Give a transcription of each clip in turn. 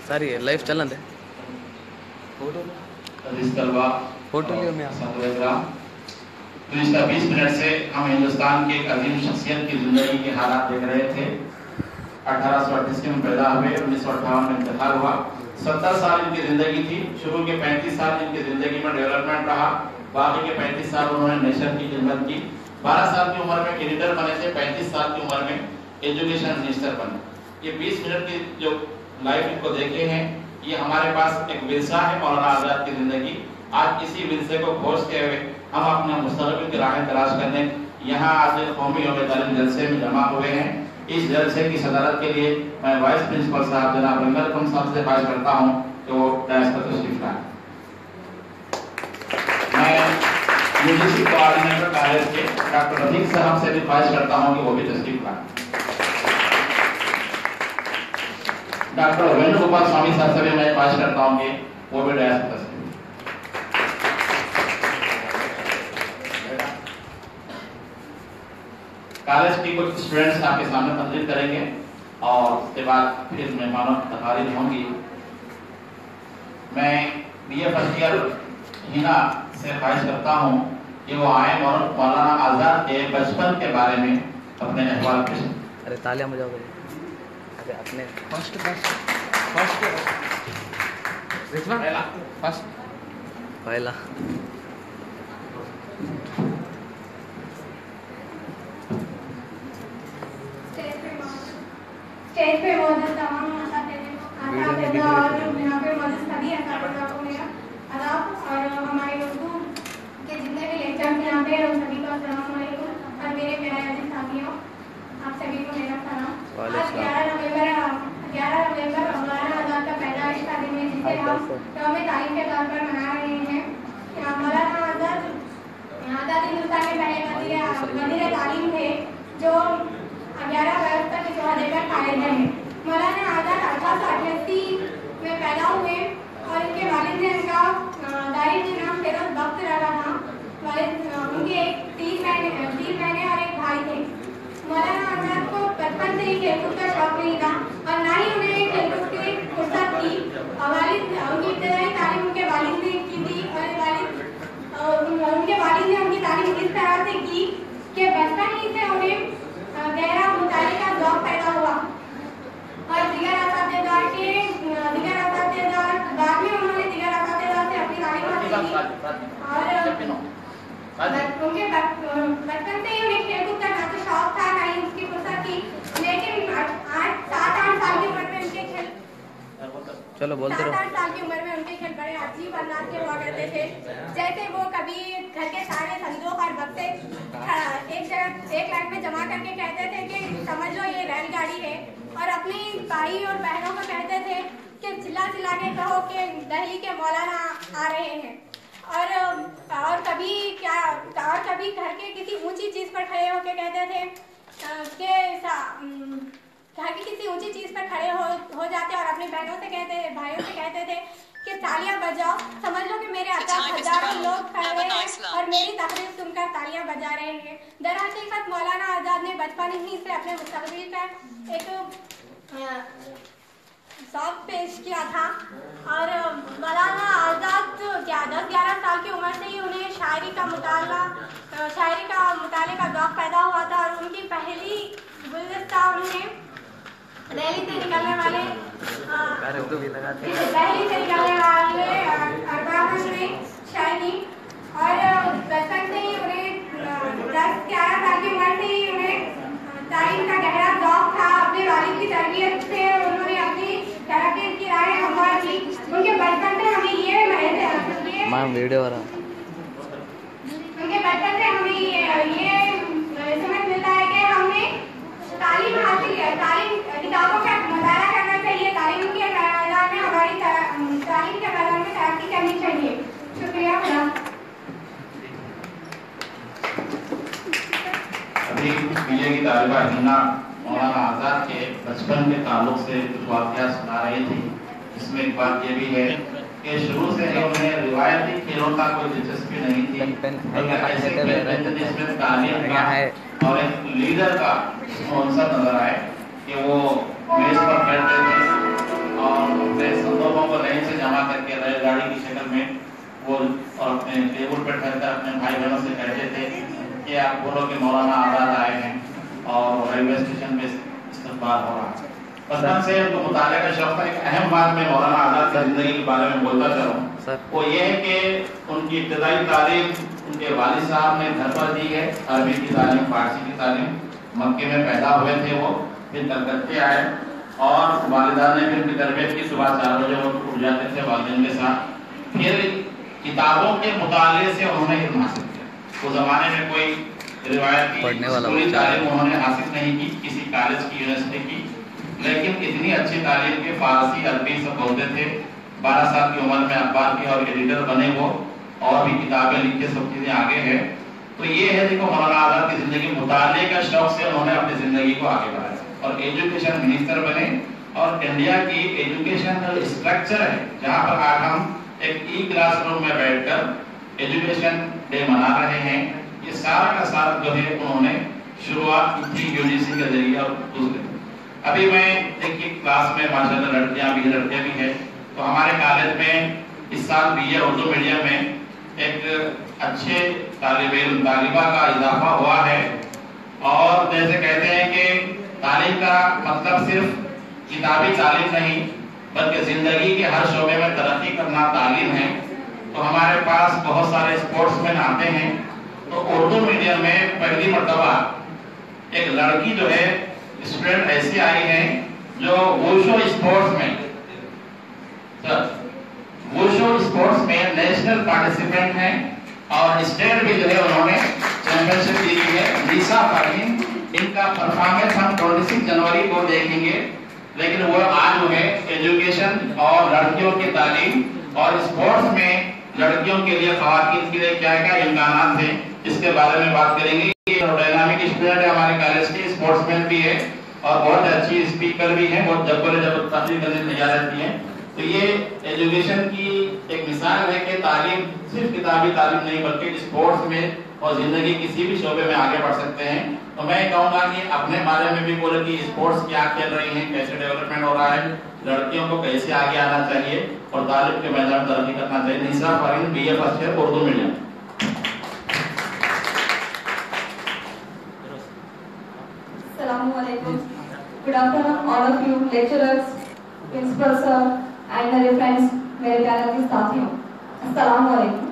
सारी लाइफ चलन है फोटो लियो मैं पिछले 20 मिनट से हम हिंदुस्तान के एक अजीम शख्सियत की जिंदगी के हालात देख रहे थे। 1838 में पैदा हुए, 1958 में इंतकाल हुआ। 70 साल इनकी जिंदगी थी। शुरू के 35 साल इनकी जिंदगी में डेवलपमेंट रहा, बाकी के 35 साल उन्होंने नेशन की खिदमत की। 12 साल की उम्र में एडिटर बने थे, 35 साल की उम्र में एजुकेशन मिनिस्टर बने। ये 20 मिनट की जो लाइफ इनको देखे हैं, ये हमारे पास एक विरसा है मौलाना आजाद की जिंदगी। आज इसी विरसे को खोजते हुए हम अपने मुस्तकबिल की राहें तलाश करने यहाँ आज कौमी और तालीम जलसे में जमा हुए हैं। इस जलसे की सदारत के लिए मैं वाइस प्रिंसिपल साहब जनाब रंगल खम साहब से ख्वाहिश करता हूँ कि वो डायस पर तशरीफ लाएं। मैं यूजीसी कोऑर्डिनेटर कॉलेज के डॉक्टर रफीक साहब से भी ख्वाहिश करता हूँ कि वो भी तशरीफ लाएं। डॉक्टर वेणुगोपाल स्वामी साहब से भी मैं ख्वाहिश करता हूँ कि वो भी डायस पर तशरीफ। कॉलेज की कुछ स्टूडेंट्स आपके सामने तकरीर करेंगे और उसके बाद फिर मेहमानों की तकारीर होंगी। मैं बीए फर्स्ट ईयर हिना से ख्वाहिश करता हूँ कि वो आए और मौलाना आजाद के बचपन के बारे में अपने अहवाल पेश करें। अरे तालियां बजाओ। अरे अपने फर्स्ट पहला स्टेज पे मौजूद तमाम असातिज़ा और यहाँ पे मौजूद सभी असातिज़ा को मेरा आदाब और हमारे उर्दू के जितने भी लेक्चर्स यहाँ पे उन सभी को अस्सलाम वालेकुम और मेरे प्यारे अजीज साथियों, आप सभी को मेरा सलाम। आज 11 नवंबर मौलाना आजाद का पैदाइश का दिन है, जिसे हम यौम तारीख के तौर पर मना रहे हैं। मौलाना आजाद हिंदुस्तान के पहले वज़ीर तालीम थे जो 11 बरस तक इस ओहदे पर कायम रहे। मौलाना आजाद 1888 में पैदा हुए और इनके वालिद ने इनका दारिद नाम फिरोज बख्त रखा था। उनके 3 बहनें और एक भाई थे। मौलाना आजाद को बचपन से ही खेलकूद का शौक नहीं था और ना ही उन्हें खेलकूद की फुर्सत थी। उनकी इब्तदाई तालीम उनके वालिद ने की थी और उनके वालिद ने उनकी तालीम इस तरह से की कि बचपन ही से उन्हें गहरा मुताले का शौक पैदा हुआ और दिगर असातिज़ा बाद में उन्होंने दिगर असातिज़ा से अपनी तालीम हासिल की और उनके बचपन से ही उन्हें खेलकूद का ना तो शौक था ना ही उसकी फुर्सत थी। लेकिन 7-8 साल की उम्र में उनके खेल चलो बोलते रहो। 7-8 साल की उम्र में उनके खेल बड़े अजीब अंदाज के हुआ करते थे। जैसे वो कभी घर के सारे संदूक और बक्से एक लाइन में जमा करके कहते थे कि समझ लो ये रेलगाड़ी है, और अपने भाई और बहनों को कहते थे कि चिल्ला चिल्ला के कहो कि दिल्ली के मौलाना आ रहे हैं। और कभी घर के किसी ऊंची चीज पर खड़े होकर कहते थे कि घर की किसी ऊंची चीज पर खड़े हो जाते और अपनी भाइयों से कहते थे कि तालियां बजाओ, समझ लो कि मेरे अताक हजारों लोग खड़े हैं और मेरी तकरीर सुनकर तालियां बजा रहे हैं। दरअसल मौलाना आजाद ने बचपन ही से अपने मुस्तकबिल का एक शौक पेश किया था और मौलाना आजाद 10-11 साल की उम्र से ही उन्हें शायरी का मुताले का शौक पैदा हुआ था और उनकी पहली गुलदस्ता उन्होंने दिल्ली से निकलने वाले शायरी और बचपन से ही उन्हें 10-11 साल की उम्र से ही उन्हें तालीम का गहरा शौक था। अपने वालिद की तरबियत से उन्होंने अपनी तरक्की की राहें हमवार की। उनके बचपन से हमें ये समझ मिलता है कि हमें तालीम हासिल किताबों का मुताला करना चाहिए, तालीम के मैदान में हमारी तालीम के मैदान में तरक्की करनी चाहिए। शुक्रिया। अभी बीए की तालिबा हिना मौलाना आजाद के बचपन के ताल्लुक से कुछ वाक़या सुना रही थी। इसमें एक बात ये भी है कि शुरू से ही उन्हें रिवायती खेलों का कोई दिलचस्पी नहीं थी, जिसमें तालीम का और एक लीडर का नजर आए कि वो मेज पर बैठते थे और अपने संदर्भों को लाइन से जमा करके रेलगाड़ी की शक्ल में वो और अपने टेबल पर ठहरकर अपने भाई बहनों से कहते थे कि आप बोलो कि मौलाना आजाद आए हैं और रेलवे स्टेशन पे इस्तकबाल हो रहा है। बचपन से उनको मुताले का शौक था। एक अहम बात मैं मौलाना आजाद की जिंदगी के बारे में बोलता चलूँ वो ये है कि उनकी इब्तदाई तालीम उनके वालिद साहब ने घर पर दी है, अरबी की तालीम, फारसी की तालीम। मक्के में पैदा हुए थे वो, फिर कलकत्ते आए और वालिदा ने फिर उनकी तरबियत की। सुबह 4 बजे वो उठ जाते थे वालिदैन के साथ। फिर किताबों के मुताले से उन्होंने इल्म हासिल किया। उस जमाने में कोई रिवायती स्कूली तालीम उन्होंने हासिल नहीं की, किसी कॉलेज की, यूनिवर्सिटी की, लेकिन इतनी अच्छी तालीम के फारसी अरबी सब बोलते थे। 12 साल की उम्र में अखबार के और एडिटर बने वो, और भी किताबें लिखे, सब चीजें आगे है। तो ये है, देखो मौलाना आजाद की जिंदगी मुताले का शौक से उन्होंने अपनी जिंदगी को आगे बढ़ाया और एजुकेशन मिनिस्टर बने। और इंडिया की एजुकेशन स्ट्रक्चर है जहाँ पर आज हम एक ई क्लासरूम में बैठकर एजुकेशन डे मना रहे हैं, ये सारा का सारा जो है उन्होंने शुरुआत की थी यूजीसी के जरिए। और दूसरे अभी मैं देखिए क्लास में माशाल्लाह लड़कियां भी लड़के भी हैं। तो हमारे कॉलेज में इस साल बीए उर्दू मीडियम में एक अच्छे तालिबा का इजाफा हुआ है। और जैसे कहते हैं कि तालीम का मतलब सिर्फ किताबी तालीम नहीं बल्कि जिंदगी के हर शोबे में तरक्की करना तालीम है। तो हमारे पास बहुत सारे स्पोर्ट्समैन आते हैं। तो उर्दू मीडियम में पहली मर्तबा एक लड़की जो है स्टूडेंट ऐसी आई है जो वुशु स्पोर्ट्स में नेशनल पार्टिसिपेंट है और स्टेट भी जो है उन्होंने चैंपियनशिप दी है। निशा परवीन, इनका परफॉर्मेंस हम 26 जनवरी को देखेंगे। लेकिन वो आज जो है एजुकेशन और लड़कियों की तालीम और स्पोर्ट्स में लड़कियों के लिए, खवातीन के लिए क्या क्या इम्कानात हैं, इसके बारे में बात करेंगे। डायनामिक स्टूडेंट है हमारे कॉलेज की, स्पोर्ट्समैन भी है और बहुत अच्छी स्पीकर भी है, बहुत जब तकलीफ करने तैयार रहती है। तो ये एजुकेशन की एक मिसाल है कि तालीम सिर्फ किताबी तालीम नहीं बल्कि स्पोर्ट्स में और जिंदगी किसी भी शोबे में आगे बढ़ सकते हैं। तो मैं कहूँगा कि अपने बारे में भी बोले कि स्पोर्ट्स क्या खेल रही हैं, कैसे डेवलपमेंट हो रहा है, लड़कियों को कैसे आगे आना चाहिए और तालीम के मैदान में तरक्की करना चाहिए। Nisha Parveen, BA first year, Urdu medium. Assalamualaikum. Good afternoon all of you lecturers, principal sir and मेरे friends, मेरे प्यारे अजीज साथियों, अस्सलामुअलैकुम।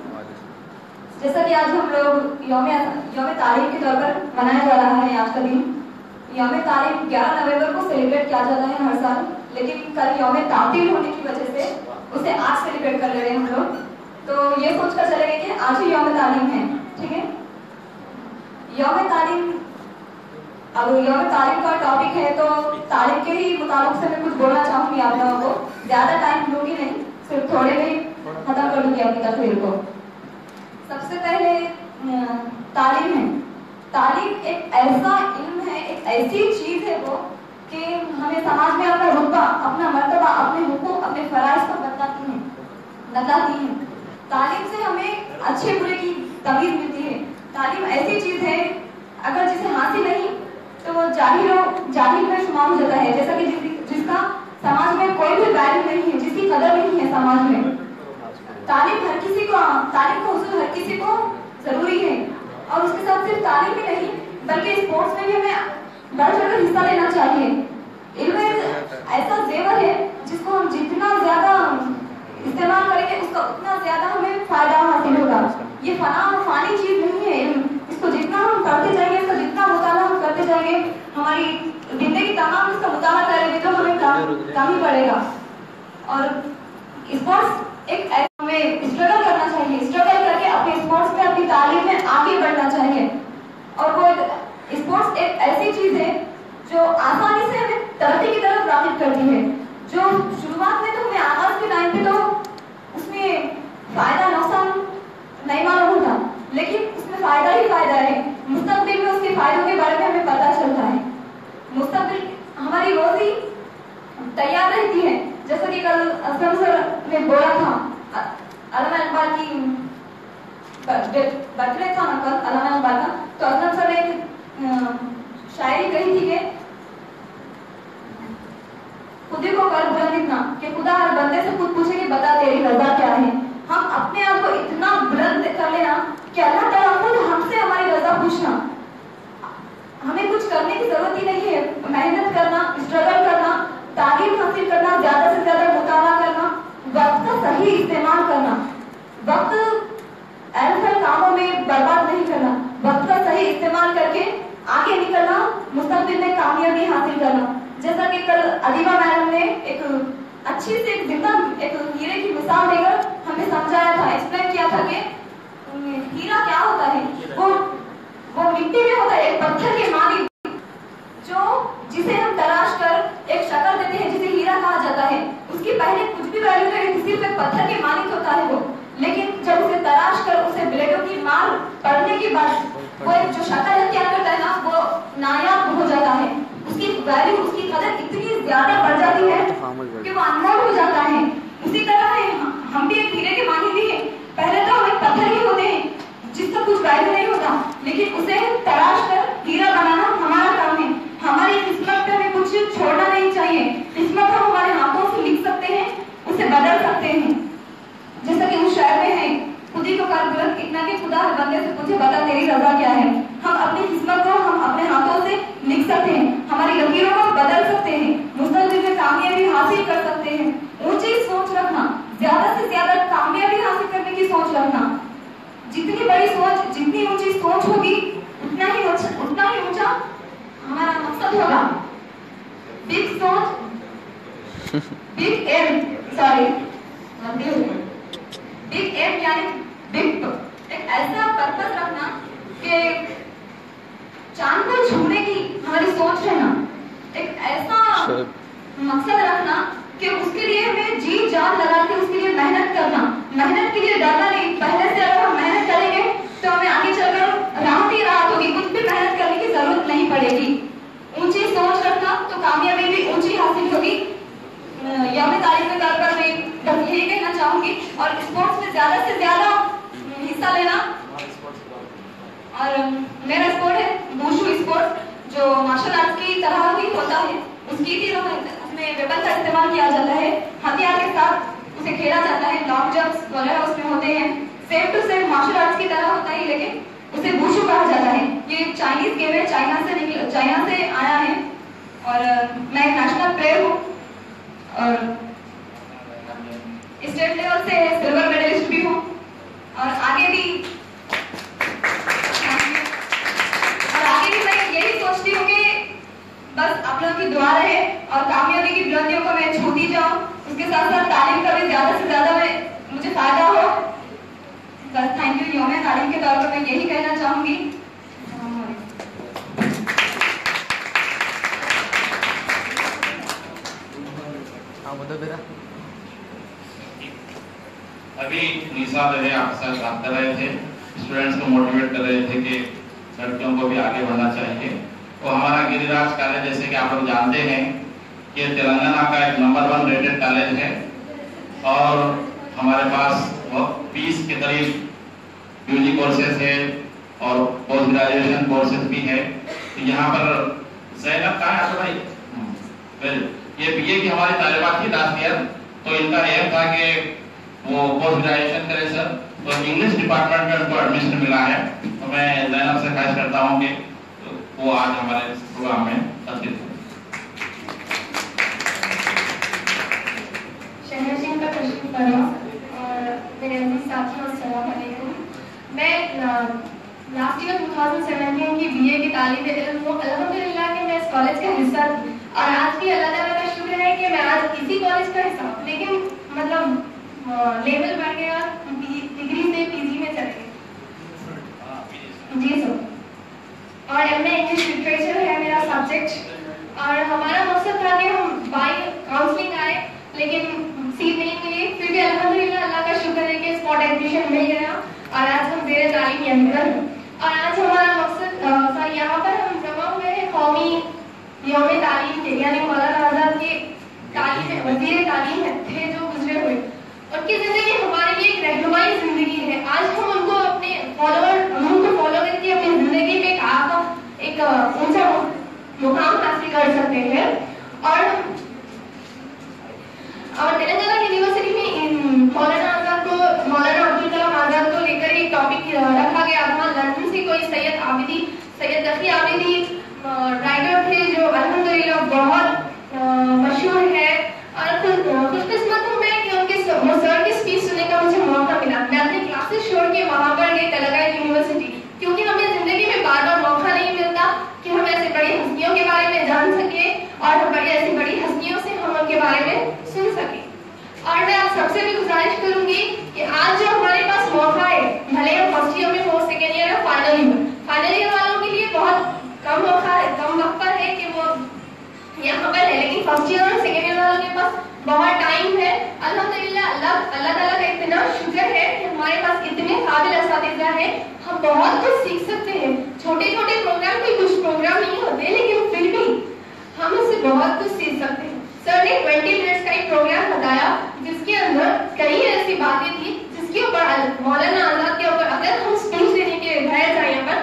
जैसा कि आज हम लोग यौम तालीम के तौर पर मनाया जा रहा है आज का दिन। यौम तालीम 11 नवंबर को सेलिब्रेट किया जाता है हर साल, लेकिन कल यौम तातील होने की वजह से उसे आज सेलिब्रेट कर रहे हैं हम लोग। तो ये सोचकर चलेंगे कि आज ही यौम तालीम है, ठीक है। यौम तालीम, अब यौम तालीम का टॉपिक है तो तालीम के ही मुताबिक से मैं कुछ बोलना चाहूंगी आप लोगों को। ज्यादा टाइम लूंगी नहीं, सिर्फ थोड़े में खत्म कर दूंगी अपनी तकरीर को। सबसे पहले तालीम है। तालीम एक ऐसा इल्म है, एक ऐसी चीज है वो कि हमें समाज में अपना रुतबा, अपना मर्तबा, अपने हुकूक, अपने फराइज को बताती है। तालीम से हमें अच्छे बुरे की तमीज मिलती है। तालीम ऐसी चीज है अगर जिसे हासिल नहीं तो वो जाहिल में शुमार हो जाता है। जैसा कि जिसका समाज में कोई भी वैल्यू नहीं है, जिसकी कदर नहीं है समाज में। तालीम का हुसूल हर किसी को जरूरी है। और उसके साथ सिर्फ तालीम ही नहीं बल्कि स्पोर्ट्स में भी हमें बढ़ चढ़कर हिस्सा लेना चाहिए। इल्म ऐसा जेवर है जिसको हम जितना ज्यादा इस्तेमाल करेंगे उसका उतना ज्यादा हमें फायदा हासिल होगा। ये फानी चीज नहीं है। इसको जितना हम पढ़ते जाएंगे, इसका जितना मुताला हम करते जाएंगे, हमारी जिंदगी तमाम इसका मुताला करेंगे तो हमें कम ही पड़ेगा। और स्पोर्ट्स एक हमें स्ट्रगल करना चाहिए, स्ट्रगल करके अपने स्पोर्ट्स में, अपनी तालीम में आगे बढ़ना चाहिए। और वो स्पोर्ट्स एक ऐसी चीज है जो आसानी से हमें तरक्की की तरफ राग़िब करती है। जो शुरुआत में तो हमें आगाज के टाइम पे तो उसमें फायदा नुकसान नहीं मालूम होता, लेकिन उसमें फायदा ही फायदा है। मुस्तकबिल में उसके फायदों के बारे में हमें पता चलता है। मुस्तकबिल हमारी रोजी तैयार रहती है। जैसा कि कल असलम सर ने बोला था, अल्लामा इकबाल की बर्थडे था ना कल अल्लामा इकबाल का, तो असलम सर ने शायरी कही थी कि खुदी को कर बुलंद इतना कि खुदा हर बंदे से खुद पूछे कि बता तेरी रजा क्या है। हम अपने आप को इतना बुलंद कर लेना कि अल्लाह ताला खुद हमसे हमारी रजा पूछना। हमें कुछ करने की जरूरत ही नहीं है, मेहनत करना, स्ट्रगल करना, तालीम हासिल करना, ज्यादा से ज्यादा मुताला करना, वक्त का सही इस्तेमाल करना, वक्त ऐसे कामों में बर्बाद नहीं करना, वक्त का सही इस्तेमाल करके आगे निकलना, मुस्तकबिल में कामयाबी हासिल करना। जैसा कि कल अदीबा मैडम ने एक अच्छी से एक जिंदा एक हीरे की मिसाल देकर हमें समझाया था, एक्सप्लेन किया था कि हीरा क्या होता है। वो मिट्टी में होता है, एक पत्थर के मालिक जो जिसे हम तराश कर एक शक्ल देते हैं जिसे हीरा कहा जाता है। उसकी पहले कुछ भी वैल्यू नहीं, सिर्फ एक पत्थर के मालिक होता है वो, लेकिन जब उसे तराश कर उसे ब्लेडों की मार पड़ने के बाद वो एक जो शक्ल तैयार करता है ना, वो नायाब हो जाता है। उसकी वैल्यू, उसकी कदर इतनी ज्यादा बढ़ जाती है कि वो अनमोल हो जाता है। उसी तरह है हम भी एक हीरे के मालिक ही हैं। पहले तो हम एक पत्थर ही होते हैं जिसका कुछ वैल्यू नहीं होता, लेकिन उसे तराश कर हीरा बनाना हमारा काम है। हमारी किस्मत पे हमें कुछ छोड़ना नहीं चाहिए। किस्मत हम हमारे हाथों से लिख सकते हैं, उसे बदल सकते हैं। जैसा कि उस शायर में है, खुदी को कर बुलंद इतना कि खुदा हर बंदे से पूछे बता तेरी रजा क्या है। हम अपनी किस्मत को हम अपने हाथों से लिख सकते हैं, हमारी लकीरों को बदल सकते हैं, मुस्तकबिल में कामयाबी हासिल कर सकते हैं। ऊंची सोच रखना, ज्यादा से ज्यादा कामयाबी हासिल करने की सोच रखना। जितनी बड़ी सोच, जितनी ऊंची सोच होगी उतना ही ऊंचा हमारा मकसद होगा। बिग सोच, big M, sorry big M यानी बिग, एक ऐसा पर्पस रखना कि चांद को छूने की हमारी सोच है ना, एक ऐसा मकसद रखना कि उसके लिए हमें जी जान लगा के उसके लिए मेहनत करना। मेहनत के लिए डरना नहीं, पहले से अगर हम मेहनत करेंगे तो हमें आगे चलकर राहत ही राहत होगी, कुछ भी मेहनत करने की जरूरत नहीं पड़ेगी। ऊंची सोच रखना तो कामयाबी भी ऊंची हासिल होगी। यौम तारीख के तौर पर मैं बस यही कहना चाहूंगी, और स्पोर्ट्स में ज्यादा से ज्यादा हिस्सा लेना। और मेरा स्पोर्ट है वुशु स्पोर्ट, जो मार्शल आर्ट्स की तरह ही होता है। उसकी भी उसमें वेपन का इस्तेमाल किया जाता है, हथियार के साथ उसे खेला जाता है, लॉन्ग जंप्स वगैरह उसमें होते हैं। Same to same martial arts की तरह होता है, लेकिन उसे वुशु कहा जाता है। ये चाइनीज गेम है, चाइना से आया है। और मैं एक नेशनल प्लेयर हूँ और स्टेट लेवल से सिल्वर मेडलिस्ट भी हूँ, और आगे भी मैं यही सोचती हूँ कि बस आप लोगों की दुआ रहे और कामयाबी की बुलंदियों को मैं छूती जाऊँ। उसके साथ साथ तालीम का भी ज्यादा से ज्यादा मुझे फायदा हो। बस थैंक यू। यौम तालीम के तौर पर मैं यही कहना चाहूंगी। अभी निशा जो है आपके साथ बात कर रहे थे, स्टूडेंट्स को मोटिवेट कर रहे थे कि लड़कियों को भी आगे बढ़ना चाहिए। तो हमारा गिरिराज कॉलेज, जैसे कि आप लोग जानते हैं, ये तेलंगाना का एक नंबर 1 रेटेड कॉलेज है, और हमारे पास 20 के करीब यूजी कोर्सेज है और पोस्ट ग्रेजुएशन कोर्सेज भी है। तो यहाँ पर ज़ैनब कहाँ है भाई? ये बीए की हमारी तालिबा थी लास्ट ईयर, तो इनका एम था कि वो पोस्ट ग्रेजुएशन करे सर, तो इंग्लिश डिपार्टमेंट में उनको एडमिशन मिला है। तो मैं ज़ैनब से ख्वाहिश करता हूँ कि वो आज हमारे प्रोग्राम में उपस्थित है। शहर सिंह का तशरीफ फरमा और मेरे अजीज साथियों, अस्सलाम वालेकुम। मैं लास्ट ईयर 2017 की बीए की तालीम इल्म हूँ। अल्हम्दुलिल्लाह कि मैं इस कॉलेज का हिस्सा थी, और आज भी अल्लाह ताला का शुक्र है कि मैं आज इसी कॉलेज का हिस्सा हूँ। लेकिन मतलब लेवल बढ़ गया, डिग्री से पीजी में चले गए। जी सर। और एमए इंग्लिश लिटरेचर है मेरा सब्जेक्ट, और हमारा मकसद था कि हम बाई काउंसलिंग आए, लेकिन सीट नहीं मिली। फिर भी अल्हम्दुलिल्लाह अल्लाह का शुक्र है कि स्पॉट एडमिशन मिल गया, और आज हम ज़ेरे तालीम यहीं पर हैं। और आज हमारा मकसद यहाँ पर हम जमा हुए हैं कौमी यौम तालीम के, यानी मौलाना आज़ाद के तालीम वज़ीर तालीम थे जो गुजरे हुए। उनकी जिंदगी हमारे लिए एक रहनुमाई जिंदगी है। आज हम उनको अपने उनको फॉलो करके अपनी जिंदगी में एक ऊंचा मुकाम हासिल कर सकते हैं। और और तेलंगाना यूनिवर्सिटी में मौलाना अब्दुल कलाम आजाद को लेकर एक टॉपिक रखा गया था। लंदन से कोई सैयद तकी आबिदी राइटर थे जो अल्हम्दुलिल्लाह बहुत मशहूर है, और खुशकिस्मत हूँ मैं कि उनके सर की स्पीच सुनने का मुझे मौका मिला। मैं अपने क्लासेस छोड़ के वहाँ पर गई तेलंगाना यूनिवर्सिटी, क्योंकि हमें जिंदगी में बार बार मौका नहीं मिलता कि हम ऐसे बड़ी हस्तियों के बारे में जान सके और हम ऐसी बड़ी हस्तियों से हम उनके बारे में सुन सके। और मैं आप सबसे भी गुजारिश करूंगी कि आज जो हमारे पास मौका है, भले हम फर्स्ट ईयर में हो, सेकेंड ईयर या फाइनल ईयर वालों के लिए बहुत कम मौका है, कम वक्त पर है कि वो यहाँ पर है, लेकिन फर्स्ट ईयर और सेकेंड ईयर वालों के पास बहुत टाइम है। अल्हम्दुलिल्लाह अल्लाह ताला का इतना शुक्र है कि हमारे पास इतने काबिल असातिज़ा हैं, हम बहुत कुछ सीख सकते हैं। छोटे छोटे प्रोग्राम कोई कुछ प्रोग्राम नहीं होते, लेकिन फिर भी हम इससे बहुत कुछ सीख सकते हैं। सर ने 20 मिनट्स का एक प्रोग्राम बताया जिसके अंदर कई ऐसी बातें थी जिसके ऊपर मौलाना आजाद के ऊपर अगर हम स्पीच देने के बैठ जाए यहाँ पर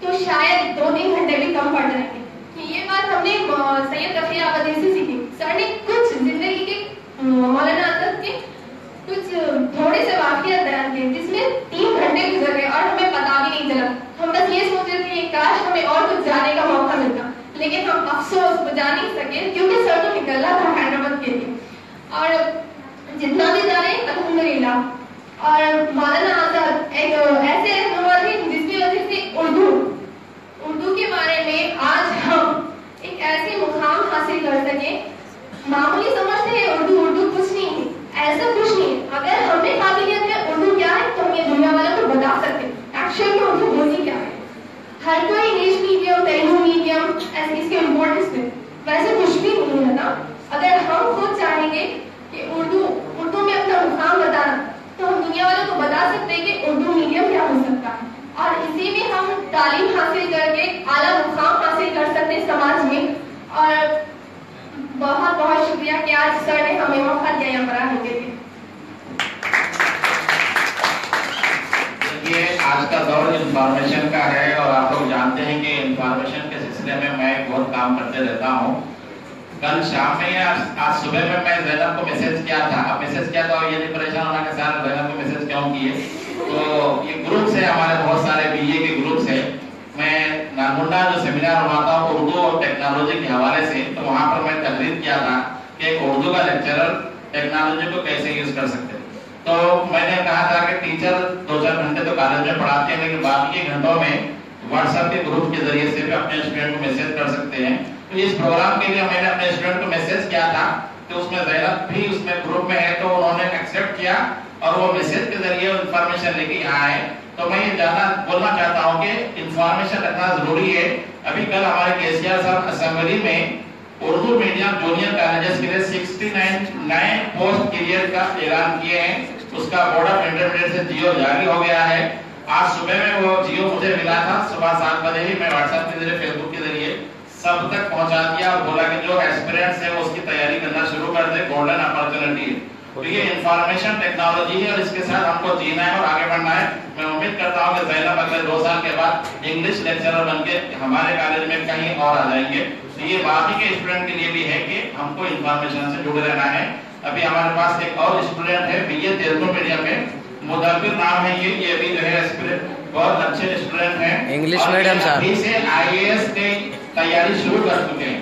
तो शायद 2-3 घंटे भी कम पड़ जाएंगे। ये बात हमने सैयद तकी आबिदी से सीखी। सर ने कुछ जिंदगी के मौलाना आजाद के कुछ थोड़े से वाक़ियात बयान किए जिसमें 3 घंटे गुजर गए और हमें पता भी नहीं चला। हम बस ये सोच रहे थे काश हमें और कुछ जाने का मौका मिलता, लेकिन हम अफसोस जा नहीं सके क्योंकि सर तो निकलना था हैदराबाद के लिए, और जितना भी जाने अल्हम्दुलिल्लाह। और मौलाना आजाद एक ऐसे रहनुमा थे जिसकी वजह से उर्दू के बारे में आज हम एक ऐसी मुकाम हासिल कर सके। मामूली समझते हैं उर्दू कुछ नहीं है, ऐसा कुछ नहीं है। अगर हमें काबिलियत है उर्दू क्या है तो हम ये दुनिया वालों को बता सकते हैं एक्चुअल में उर्दू बोली क्या है। हर कोई इंग्लिश मीडियम, तेलुगु मीडियम ऐसे इसके इम्पोर्टेंस में वैसे कुछ भी नहीं है ना। अगर हम खुद चाहेंगे कि उर्दू में अपना मुकाम बताना तो हम दुनिया वालों को बता सकते हैं कि उर्दू मीडियम क्या हो सकता है, और इसी में हम तालीम हासिल करके आला मुकाम हासिल कर सकते हैं समाज में। और बहुत बहुत शुक्रिया कि आज सर ने हमें मौका दिया यहाँ पर आने के लिए। ये आज का दौर इंफॉर्मेशन का है और आप लोग जानते हैं कि इंफॉर्मेशन के सिलसिले में मैं बहुत काम करते रहता हूँ। कल शाम में या आज सुबह में मैं ज़ैनब को मैसेज किया था। अब मैसेज किया तो ये नहीं परेशान होना कि सर ज़ैनब को मैसेज क्यों किए। तो ये ग्रुप्स है हमारे, बहुत सारे बीए के ग्रुप्स है। मैं नालगोंडा जो सेमिनार हुआ था उर्दू और टेक्नोलॉजी के हवाले से, तो वहाँ पर मैं तकरीर किया था कि एक उर्दू का लेक्चरर टेक्नोलॉजी को कैसे यूज कर सकते हैं। तो मैंने कहा था कि टीचर 2-4 घंटे तो कॉलेज में पढ़ाते हैं, लेकिन बाकी के घंटों में व्हाट्सएप के ग्रुप के जरिए से भी अपने स्टूडेंट को मैसेज कर सकते हैं। तो इस प्रोग्राम के लिए मैंने अपने स्टूडेंट को मैसेज किया था कि उसमें ज़ैनब भी उसमें ग्रुप में है, तो उन्होंने एक्सेप्ट किया और वो मैसेज के जरिए इंफॉर्मेशन लेके यहाँ आए। तो मैं ये बोलना चाहता हूँ कि इंफॉर्मेशन रखना जरूरी है। अभी कल हमारे केसीआर साहब असेंबली में उर्दू मीडियम जूनियर कॉलेजेस के लिए 69 नए पोस्ट क्रिएट का ऐलान किए हैं। उसका बोर्ड ऑफ इंटरमीडिएट से जियो जारी हो गया है। आज सुबह में वो जियो मुझे मिला था, सुबह 7 बजे ही मैं व्हाट्सएप के जरिए, फेसबुक के जरिए सब तक पहुंचा दिया और बोला कि जो एस्पिरेंट्स है वो उसकी तैयारी करना शुरू कर दे, गोल्डन अपॉर्चुनिटी है। तो ये इंफॉर्मेशन टेक्नोलॉजी है और इसके साथ हमको जीना है और आगे बढ़ना है। मैं उम्मीद करता हूँ कि ज़ैनब अगले 2 साल के बाद इंग्लिश लेक्चरर बनके हमारे कॉलेज में कहीं और आ जाएंगे। तो ये बाकी के स्टूडेंट के लिए भी है कि हमको इंफॉर्मेशन से जुड़े रहना है। अभी हमारे पास एक और स्टूडेंट है बीए तेलुगु मीडियम में, मुदब्बिर नाम है ये भी जो है एस्पिरेंट बहुत अच्छे स्टूडेंट हैं। इंग्लिश मीडियम सर अभी से आईएएस की तैयारी शुरू कर चुके हैं।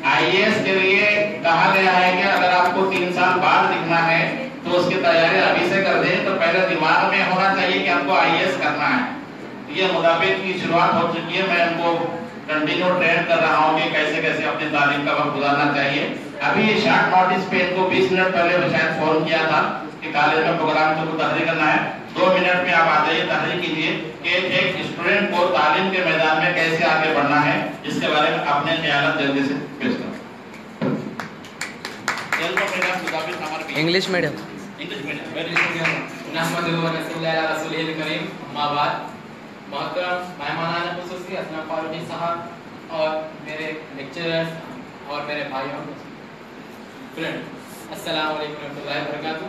आईएएस के लिए कहा गया है कि अगर आपको 3 साल बाद दिखना है तो उसकी तैयारी अभी से कर दें। तो पहले दिमाग में होना चाहिए कि हमको आईएएस करना है। ये मुदाबिक की शुरुआत हो चुकी है। मैं उनको कंटिन्यू ट्रेन कर रहा हूँ कि कैसे कैसे अपनी तालीम का वक्त गुजारना चाहिए। अभी ये शॉर्ट नोटिस पे इनको 20 मिनट पहले शायद फोन किया था कि कॉलेज में प्रोग्राम को तहरीर करना है। 2 मिनट में आप आ जाइए, तहरीर कीजिए कि एक स्टूडेंट को तालीम के मैदान में कैसे आगे बढ़ना है, इसके बारे में अपने ख्याल जल्दी से पेश करें। इंग्लिश मीडियम मोहतरम मेहमानान खुसूसी असलम फारूकी साहब और मेरे लेक्चरर्स और मेरे भाइयों फ्रेंड, अस्सलाम वालेकुम रहमतुल्लाहि व बरकातहू।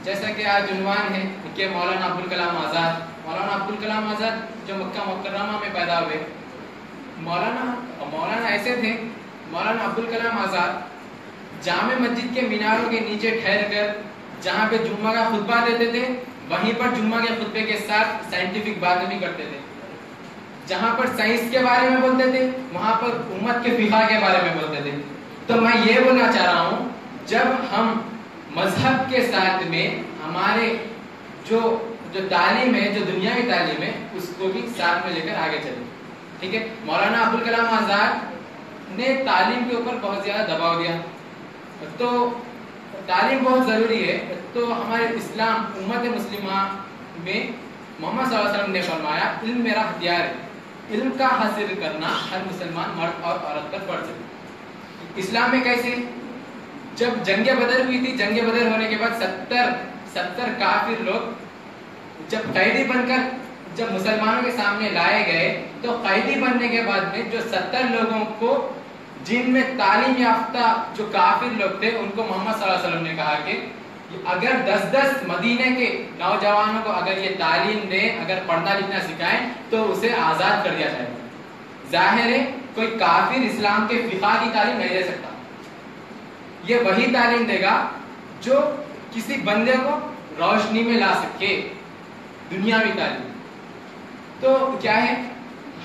जैसा कि आज उन्वान है कि मौलाना अब्दुल कलाम आज़ाद, मौलाना अब्दुल कलाम आज़ाद जो मक्का मुकर्रमा में पैदा हुए, मौलाना ऐसे थे। मौलाना अब्दुल कलाम आज़ाद जामे मस्जिद के मीनारों के नीचे ठहर कर जहाँ पे जुम्मा का खुतबा देते थे वहीं पर जुम्मा के खुतबे के साथ साइंटिफिक बातें भी करते थे। जहाँ पर साइंस के बारे में बोलते थे वहां पर उम्मत के फिक़ा के बारे में बोलते थे। तो मैं ये बोलना चाह रहा हूँ, जब हम मजहब के साथ में हमारे जो तालीम है, जो दुनियावी तालीम है, उसको भी साथ में लेकर आगे चले। ठीक है, मौलाना अब्दुल कलाम आजाद ने तालीम के ऊपर बहुत ज्यादा दबाव दिया, तो तालीम बहुत जरूरी है। तो हमारे इस्लाम उम्मत मुस्लिमा में मोहम्मद सल्लल्लाहु अलैहि वसल्लम ने फरमाया, इल्म मेरा हथियार है, इल्म का हासिल करना हर मुसलमान मर्द और औरत पर फर्ज है। इस्लाम में कैसे, जब जंग बदर हुई थी, जंग बदर होने के बाद 70 काफिर लोग जब कैदी बनकर जब मुसलमानों के सामने लाए गए, तो कैदी बनने के बाद में जो 70 लोगों को जिनमें तालीम याफ्ता जो काफिर लोग थे उनको मोहम्मद सल्लल्लाहु अलैहि वसल्लम ने कहा कि अगर 10-10 मदीने के नौजवानों को अगर ये तालीम दें, अगर पढ़ना लिखना सिखाएं, तो उसे आजाद कर दिया जाएगा। जाहिर है कोई काफिर इस्लाम के फिक़ा की तालीम नहीं दे सकता, ये वही तालीम देगा जो किसी बंदे को रोशनी में ला सके, दुनियावी तालीम। तो क्या है,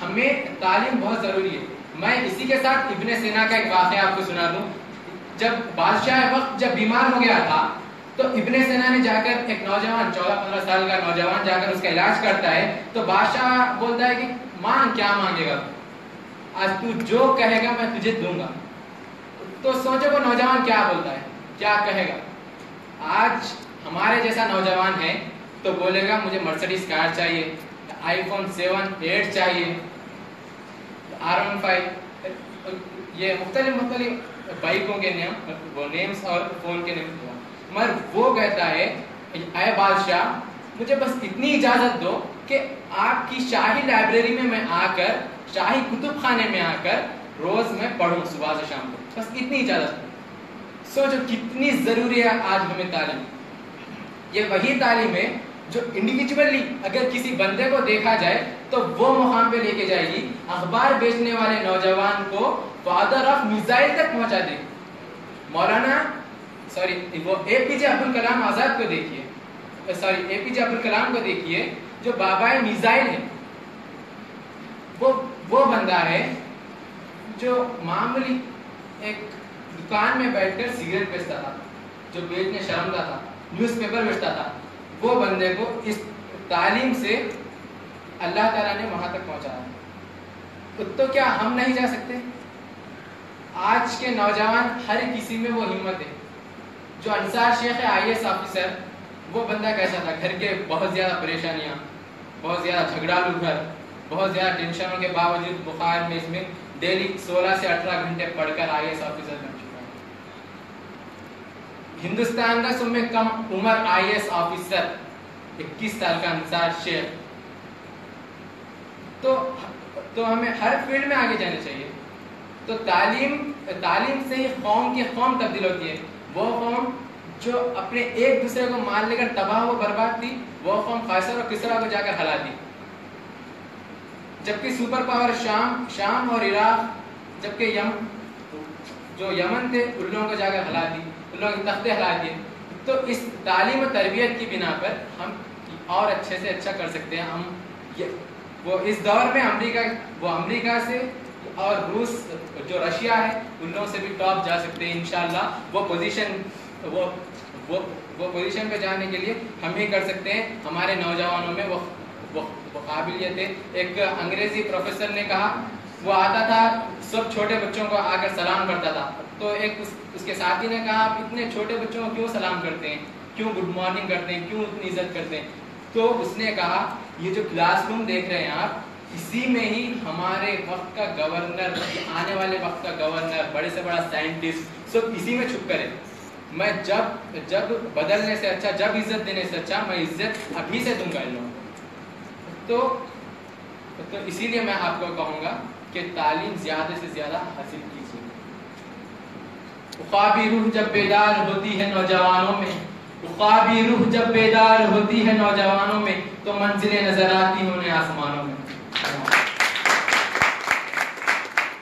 हमें तालीम बहुत जरूरी है। मैं इसी के साथ इब्ने सीना का एक वाक़या आपको सुना दूं। जब बादशाह वक्त जब बीमार हो गया था, तो इब्ने सीना ने जाकर एक नौजवान 14-15 साल का नौजवान जाकर उसका इलाज करता है। तो बादशाह बोलता है कि मांग, क्या मांगेगा, आज तू जो कहेगा मैं तुझे दूंगा। तो सोचो वो नौजवान क्या बोलता है, क्या कहेगा। आज हमारे जैसा नौजवान है तो बोलेगा मुझे मर्सिडीज कार चाहिए, iPhone 7, 8 चाहिए, R15, ये मुख्तलिफ बाइकों के नेम्स और फोन के नेम। मगर वो कहता है, ऐ बादशाह मुझे बस इतनी इजाजत दो कि आपकी शाही लाइब्रेरी में मैं आकर, शाही कुतुब खाने में आकर रोज मैं पढ़ूं सुबह से शाम को, बस इतनी इजाजत। सोचो कितनी जरूरी है आज हमें तालीम। ये वही तालीम है जो इंडिविजुअली अगर किसी बंदे को देखा जाए तो वो मुकाम पे लेके जाएगी, अखबार बेचने वाले नौजवान को फादर ऑफ मिसाइल तक पहुंचा देगी। वो एपीजे अब्दुल कलाम आजाद को देखिए, एपीजे अब्दुल कलाम को देखिए जो बाबाए मिसाइल है। वो बंदा है जो मामूली एक दुकान में बैठकर सिगरेट बेचता था, जो बेचने शर्मदा था, न्यूज़पेपर बेचता था। वो बंदे को इस तालीम से अल्लाह ताला ने वहां तक पहुंचाया। तो क्या हम नहीं जा सकते? आज के नौजवान हर किसी में वो हिम्मत है। जो अंसार शेख है IAS ऑफिसर, वो बंदा कैसा था, घर के बहुत ज्यादा परेशानियां, बहुत ज्यादा झगड़ालू घर, बहुत ज्यादा टेंशनों के बावजूद बुखार में इसमें डेली 16 से 18 घंटे पढ़कर IAS ऑफिसर बन चुका है। हिंदुस्तान का सबसे कम उम्र IAS ऑफिसर 21 साल का अंसार शेख। तो हमें हर फील्ड में आगे जाना चाहिए। तो तालीम से ही कौम तब्दील होती है। वो कौम जो अपने एक दूसरे को मान लेकर तबाह व बर्बाद थी, वो कौम कैसर और किसरा को जाकर हरा दी। जबकि सुपर पावर शाम और इराक, जबकि यमन थे, उन लोगों को जाकर हरा दी, उन लोगों के तख्ते हरा दिए। तो इस तालीम और तरबियत की बिना पर हम और अच्छे से अच्छा कर सकते हैं। वो इस दौर में अमेरिका से और रूस जो रशिया है उन लोगों से भी टॉप जा सकते हैं इंशाल्लाह। वो पोजीशन पे जाने के लिए हम ही कर सकते हैं। हमारे नौजवानों में वो काबिलियत है। एक अंग्रेजी प्रोफेसर ने कहा, वो आता था सब छोटे बच्चों को आकर सलाम करता था। तो एक उसके साथी ने कहा, आप इतने छोटे बच्चों को क्यों सलाम करते हैं, क्यों गुड मॉर्निंग करते हैं, क्यों इतनी इज्जत करते हैं? तो उसने कहा, ये जो क्लासरूम देख रहे हैं आप, इसी में ही हमारे वक्त का गवर्नर, आने वाले वक्त का गवर्नर, बड़े से बड़ा साइंटिस्ट सब इसी में छुप कर है। मैं जब बदलने से अच्छा, जब इज्जत देने से अच्छा, मैं इज्जत अभी से दूंगा इन लोगों को। तो इसीलिए मैं आपको कहूँगा कि तालीम ज्यादा से ज्यादा हासिल कीजिए। ख्वाबी रूह जब बेदार होती है नौजवानों में, ख्वाबी रूह जब बेदार होती है नौजवानों में, तो मंजिलें नजर आती हैं उन्हें आसमानों में।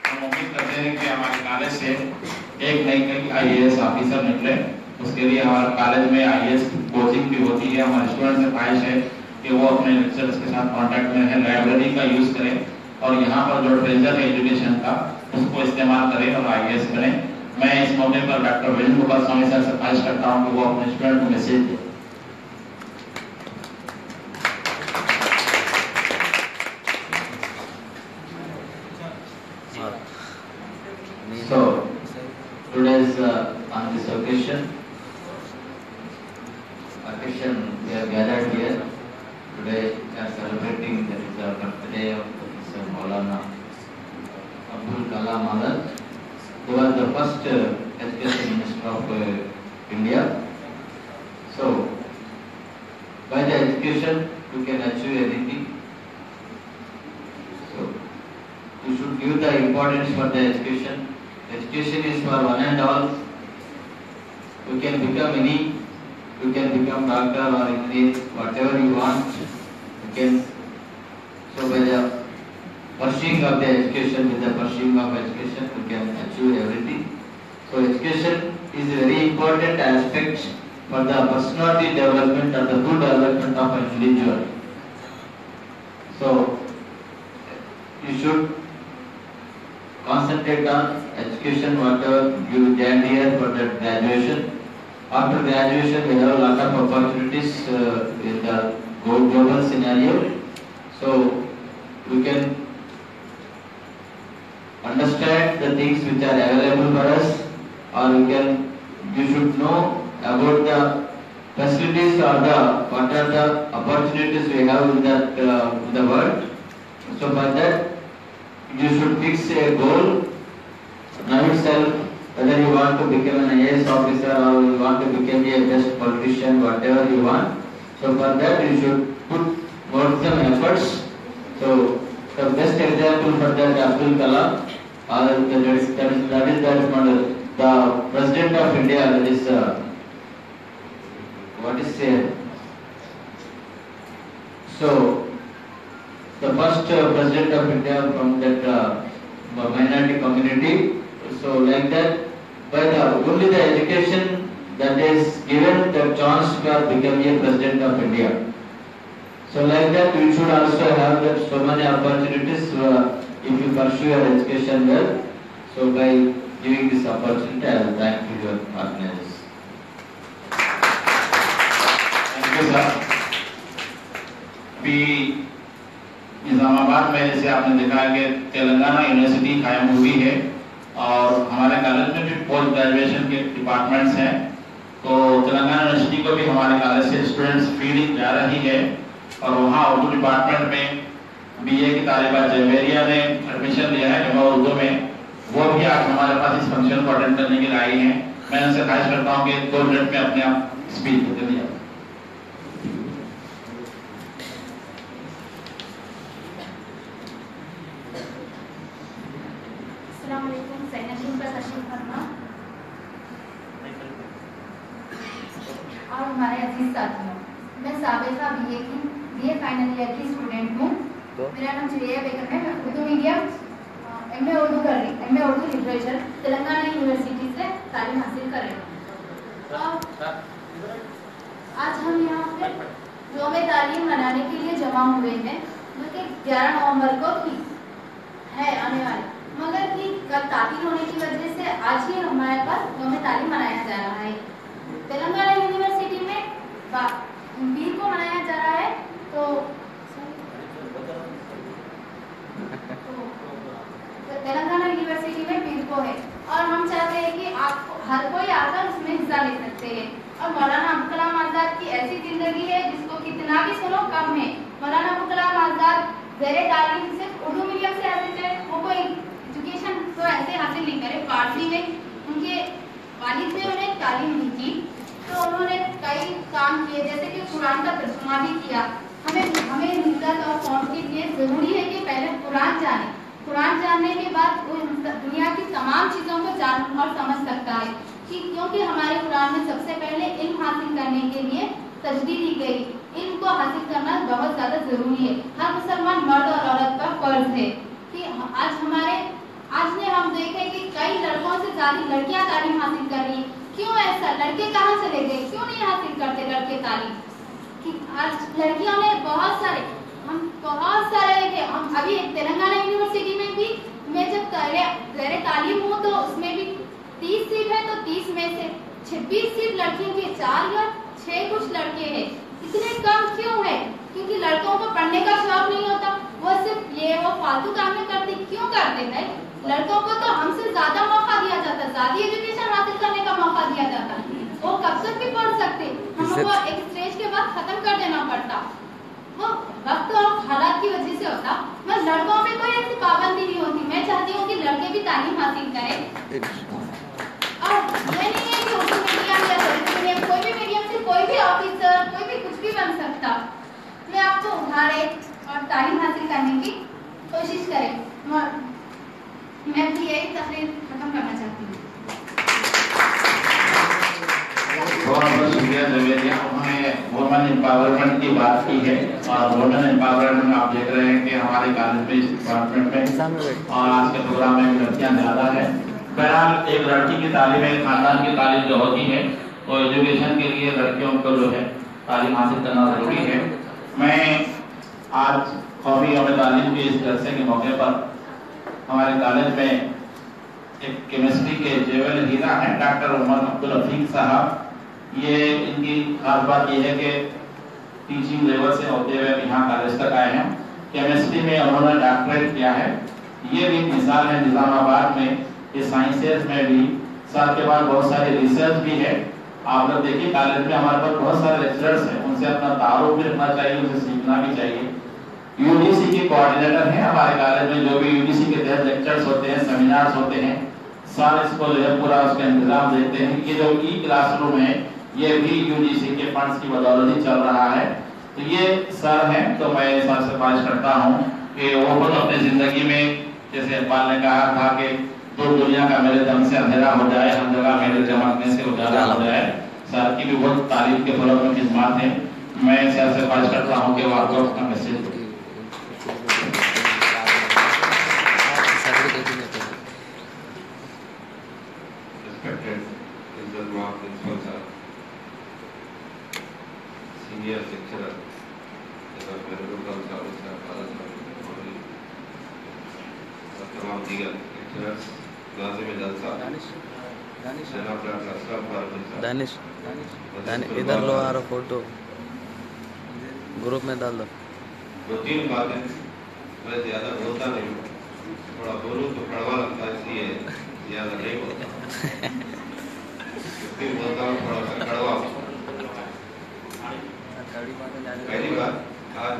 हम उम्मीद करते हैं कि हमारे कॉलेज से एक नई IAS ऑफिसर निकले। उसके लिए हमारे कॉलेज में IAS कोचिंग भी होती है। हमारे स्टूडेंट से ख्वाहिश है कि वो अपने लेक्चरर्स के साथ कांटेक्ट में रहें, लाइब्रेरी का यूज करें और यहाँ पर जो ट्रेजर है एजुकेशन का उसको इस्तेमाल करें और IAS बने। मैं इस मौके पर डॉक्टर वेणुगोपाल स्वामी सर से ख्वाहिश करता हूँ कि वो अपने स्टूडेंट को मैसेज दें। So today's on this occasion we are gathered here. Today we are celebrating the birthday of Mr. Maulana Abdul Kalam Azad, who was the first education minister of India. So by the education you can achieve anything. So you should give the importance for the education. Education is for one and all. You can become any, you can become doctor or engineer, whatever you want. You can. So by the pursuing of the education, with the pursuing of education, you can achieve everything. So education is a very important aspect for the personality development or the good development of an individual. So you should concentrate on education, whatever you did here for the graduation. After graduation, we have a lot of opportunities in the global scenario. So we can understand the things which are available for us, or you should know about the facilities or what are the opportunities we have in the world. So for that, you should fix a goal now itself, whether you want to become an IAS officer or you want to become a best politician, whatever you want. So for that you should put more some efforts. So the best example for that Abdul Kalam, that is the President of India, that is so the first President of India from that minority community. So like that, by only the education that is given the chance to become a President of India. So like that, we should also have that so many opportunities if you pursue your education well. So by giving this opportunity, I will thank you your organizers. Thank you, sir. Islamabad में जैसे आपने देखा है कि Telangana university कायम हुई है और हमारे कॉलेज में भी पोस्ट ग्रेजुएशन के डिपार्टमेंट्स हैं। तो तेलंगाना यूनिवर्सिटी को भी हमारे कॉलेज से स्टूडेंट्स फीडिंग जा रही है और वहाँ उर्दू डिपार्टमेंट में BA की तालिबा जवेरिया ने एडमिशन लिया है जमा उर्दू में। वो भी आज हमारे पास इस फंक्शन को अटेंड करने के लिए आई हैं। मैं उनसे ख्वाहिश करता हूँ कि 2 मिनट में अपने आप स्पीच दे दिया। और हमारे अजीज साथियों, मैं साबिका BA फाइनल ईयर की स्टूडेंट हूँ। मेरा नाम जुवेरिया बेगम है। मैं Urdu medium MA Urdu literature Telangana university से तालीम हासिल कर रही हूँ। आज हम यहाँ पे योम तालीम मनाने के लिए जमा हुए हैं, जो कि 11 नवंबर को थी है आने वाले, मगर कि कल तातील होने की वजह से आज ही हमारे पास योम तालीम मनाया जा रहा है। तेलंगाना यूनिवर्सिटी में पीर को मनाया जा रहा है। तो तेलंगाना यूनिवर्सिटी में पीर को है और हम चाहते हैं कि आप हर कोई आकर उसमें हिस्सा ले सकते हैं। और मौलाना अब्दुल कलाम आजाद की ऐसी जिंदगी है जिसको कितना भी सुनो कम है। मौलाना अब्दुल कलाम आजाद ज़ेरे तालीम सिर्फ उर्दू मीडियम से हासिल है, वो कोई एजुकेशन तो ऐसे हासिल नहीं करे। फारसी में उनके वालिद ने उन्हें तालीम दी थी, तो उन्होंने कई काम किए, जैसे कि कुरान का तर्जुमा भी किया। हमें मिल्लत और कौम के लिए ज़रूरी है कि पहले कुरान जाने। कुरान जानने के बाद वो दुनिया की तमाम चीज़ों को जान और समझ सकता है, क्योंकि हमारे कुरान में सबसे पहले इल्म हासिल करने के लिए तजदीद दी गई। इल्म को हासिल करना बहुत ज़्यादा ज़रूरी है। हर मुसलमान मर्द और औरत का फर्ज है कि आज ने हम देखे कि कई लड़कों से सारी लड़कियां तालीम हासिल कर रही है। क्यों ऐसा? लड़के कहाँ चले गए? क्यों नहीं हासिल करते लड़के तालीम? कि आज लड़कियों ने बहुत सारे देखे। हम अभी एक तेलंगाना यूनिवर्सिटी में भी मैं जब ज़ेरे तालीम हूँ तो उसमें भी 30 सीट है तो 30 में से 26 सीट लड़कियों के, 4 या 6 कुछ लड़के हैं। इतने कम क्यों है? क्योंकि लड़कों को पढ़ने का शौक नहीं होता, वो सिर्फ ये वो फालतू काम में करते। क्यों करते हैं? लड़कों को तो हमसे ज्यादा मौका दिया जाता है, ज्यादा एजुकेशन हासिल करने का मौका दिया जाता है। वो कब तक भी पढ़ सकते, हम लोग को एक स्टेज के बाद खत्म कर देना पड़ता। वो वक्त और हालात की वजह से होता। मैं लड़कों पे कोई ऐसी पाबंदी नहीं होती। मैं चाहती हूँ कि लड़के भी तालीम हासिल करें। और ये नहीं है कि उर्दू मीडियम या दलित मीडियम, कोई भी मीडियम से कोई भी ऑफिसर, कोई भी कुछ भी बन सकता। मैं आपको उठाए और तालीम हासिल करने की कोशिश करें। मैं भी यही तकरीर खत्म करना चाहती हूँ। बहुत बहुत शुक्रिया जवेरिया। उन्होंने वुमेन एम्पावरमेंट की बात की है और वुमेन एम्पावरमेंट आप देख रहे हैं कि हमारे कॉलेज में, इस डिपार्टमेंट में और आज के प्रोग्राम में लड़कियां ज्यादा है। बहरहाल एक लड़की की तालीम, एक खानदान की तालीम जो होती है वो एजुकेशन के लिए लड़कियों को जो है तालीम हासिल करना जरूरी है। मैं आज कौमी यौम तालीम के इस जलसे के मौके पर हमारे कॉलेज में एक केमिस्ट्री के जेवल हीरा हैं, डॉक्टर उमर अब्दुल हफीक साहब। ये इनकी खास बात ये है कि टीचिंग लेवल से होते हुए यहाँ कॉलेज तक आए हैं। केमिस्ट्री में उन्होंने डॉक्टरेट किया है। ये भी एक मिसाल है निजामाबाद में, ये साइंसेज में भी, साथ के बाद बहुत सारी रिसर्च भी है। आप लोग देखिए कॉलेज में हमारे पास बहुत सारे लेक्चरर्स हैं, उनसे अपना तारुफ भी रखना चाहिए, उनसे सीखना भी चाहिए। यूजीसी के कोऑर्डिनेटर हैं हमारे कॉलेज में, जो भी यूजीसी के तहत लेक्चर्स होते हैं, सेमिनार्स होते हैं, सारे इसको जो है पूरा उसका इंतजाम देखते हैं। ये जो ई क्लासरूम है ये भी यूजीसी के फंड्स की बदौलत ही चल रहा है। तो ये सर हैं, तो मैं सर से ख्वाहिश करता हूँ कि वो खुद अपनी जिंदगी में, जैसे इकबाल ने कहा था कि दो दुनिया का मेरे दम से अंधेरा हो जाए, हर जगह मेरे चमकने से उजाला हो जाए। सर की भी बहुत तारीफ के फलों में खिदमत है। मैं सर से ख्वाहिश करता हूँ कि वो आपको अपना मैसेज senior lecturer, तमाम दीगर लेक्चरर्स, लाज़िम जलसा, जनाब डॉक्टर असलम फारूकी साहब, दानिश इधर लो आ रहा फोटो ग्रुप में डाल दो। 2-3 बातें, मैं ज़्यादा बोलता नहीं हूँ, थोड़ा बोलूँ तो कड़वा लगता है, इसलिए ज़्यादा नहीं बोलता। क्योंकि बोलता हूँ थोड़ा सा कड़वा। पहली बात, आज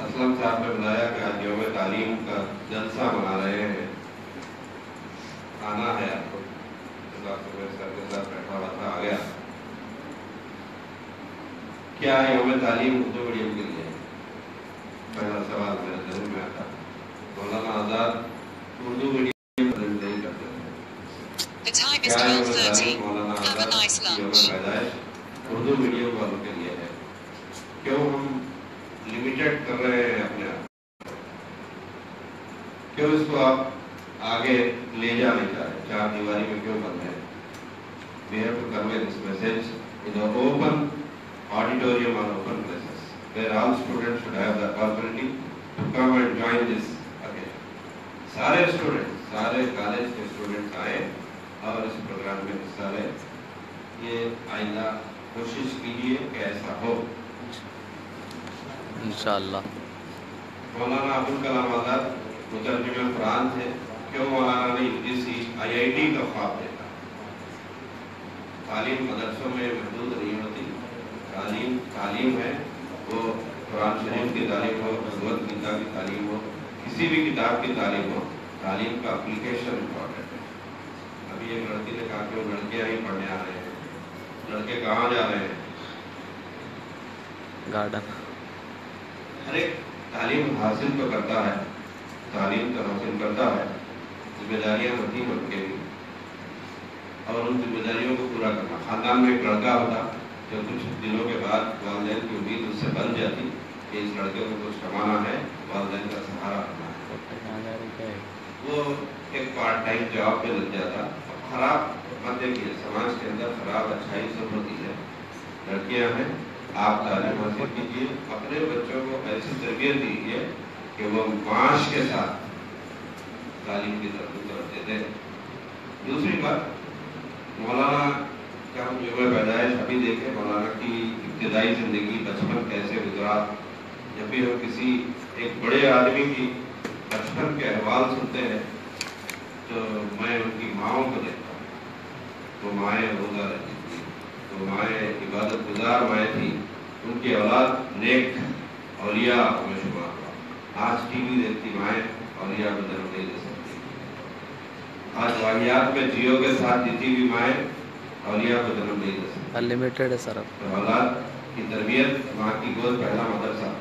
असलम साहब ने बताया कि आज यौम तालीम का जलसा मना रहे हैं, आना है आपको। मेरे सर के साथ बैठा हुआ था, आ गया। क्या यौम तालीम उर्दू मीडियम के लिए? पहला सवाल मेरे जहन में आता। मौलाना आजाद उर्दू मीडियम पसंद नहीं करते थे। क्या यौम तालीम मौलाना आजाद की यौम पैदाइश उर्दू मीडियम वालों के लिए है? क्यों हम लिमिटेड कर रहे हैं अपने आप? क्यों इसको आप आगे ले जा नहीं जा रहे? 4 दीवारी में क्यों बंद है? We have to convey this message in the open auditorium or open places where all students should have the opportunity to come and join this again. सारे स्टूडेंट, सारे कॉलेज के स्टूडेंट्स आए और इस प्रोग्राम में हिस्सा लें। ये आइंदा कोशिश कीजिए कि ऐसा हो इंशाअल्लाह। मौलाना अबुल कलाम आजाद मुतरजमे कुरान थे। क्यों मौलाना ने यूजीसी IIT का ख्वाब देखा? तालीम मदरसों में महदूद नहीं होती। तालीम है वो कुरान शरीफ की तालीम हो, भगवत गीता की तालीम हो, किसी भी किताब की तालीम हो, तालीम का एप्लीकेशन इम्पॉर्टेंट है। अभी एक लड़की ने कहा कि वो लड़कियाँ ही पढ़ने आ रहे हैं, लड़के कहाँ जा रहे हैं? गार्डन। हर एक तालीम हासिल तो करता है, तालीम तो हासिल करता है, जिम्मेदारियाँ होती हैं उनके लिए और उन जिम्मेदारियों को पूरा करना। खानदान में एक लड़का होता जो कुछ दिनों के बाद वालिदैन की उम्मीद उससे बन जाती कि इस लड़के को कुछ कमाना है, वालिदैन का सहारा होना है, वो एक पार्ट टाइम जॉब पे लग जाता। खराब मत देखिए, समाज के अंदर खराब अच्छाई सब होती है। लड़कियां हैं, आप तालीम हासिल कीजिए, अपने बच्चों को ऐसी तरबियत दीजिए कि वो माश के साथ तालीम की तरफ देते हैं। दूसरी बात, मौलाना का हम जो पैदाइश अभी देखें, मौलाना की इब्तिदाई जिंदगी बचपन कैसे गुजरा। जब भी हम किसी एक बड़े आदमी की बचपन के अहवाल सुनते हैं तो मैं उनकी माओं को देखता हूँ, तो माएँ रोजा रहती थी, तो माएँ इबादत गुजार माएँ थी, उनकी औलाद नेक औलिया में शुमार हुआ। आज टीवी देखती माएँ औलिया को जन्म नहीं दे सकती। आज वाहियात में जियो के साथ जीती हुई माएँ औलिया को जन्म नहीं दे सकती। अनलिमिटेड है सर। तो औलाद की तरबियत, माँ की गोद पहला मदरसा,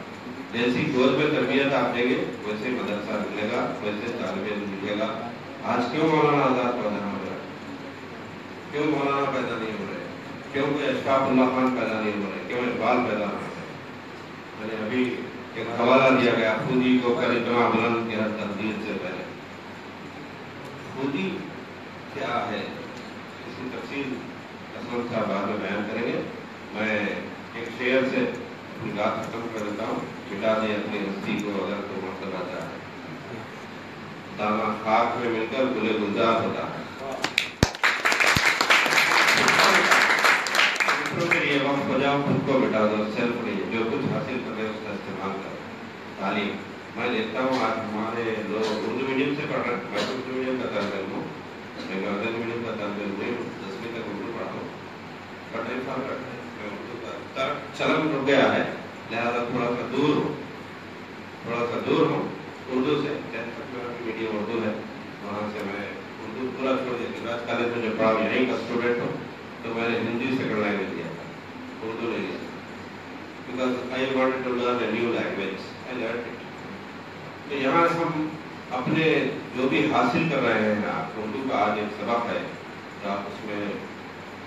जैसी गोद में तरबियत आप देंगे वैसे मदरसा मिलेगा, वैसे तालिब इल्म मिलेगा। आज क्यों मौलाना आजाद पैदा नहीं हो रहे, क्यों मौलाना पैदा नहीं हो रहे, क्यों कोई अशफाकुल्लाह खान पैदा नहीं हो रहे, क्यों इकबाल पैदा नहीं हो रहे। मैंने अभी एक हवाला दिया गया, खुदी को कर इतना बुलंद की हर तकदीर से पहले। खुदी क्या है, इसकी तफसील असलम साहब बाद में बयान करेंगे। मैं एक शेर से अपनी बात खत्म कर देता हूँ। मिटा दे अपनी हस्ती को अगर तो मकसद आता है, दाना खाक में मिलकर गुले गुलजार होता है। दूसरों के लिए वक्त बजाओ, खुद को मिटा दो, सेल्फ नहीं, जो कुछ हासिल कर रहे उसका इस्तेमाल करो। तालीम मैं देखता हूँ आज हमारे लोग उर्दू मीडियम से पढ़ रहे हैं, मैं उर्दू मीडियम का तालिब हूँ, मैं अंग्रेजी मीडियम का तालिब नहीं हूँ, 10वीं तक उर्दू पढ़ा हूँ, बट एक साल मैं उर्दू का चलन रुक गया है, लिहाजा थोड़ा सा दूर हूँ उर्दू से। 10th तक मेरा मीडियम उर्दू है, वहाँ से मैं उर्दू पूरा छोड़ दिया। राज कॉलेज में जब पढ़ा, यहीं का स्टूडेंट हूँ, तो मैंने हिंदी सेकंड लैंग्वेज लिया था, उर्दू नहीं लिया, because I wanted to learn a new language, I learn it. तो यहाँ हम अपने जो भी हासिल कर रहे हैं, आप उर्दू का आज एक सबक है, तो आप उसमें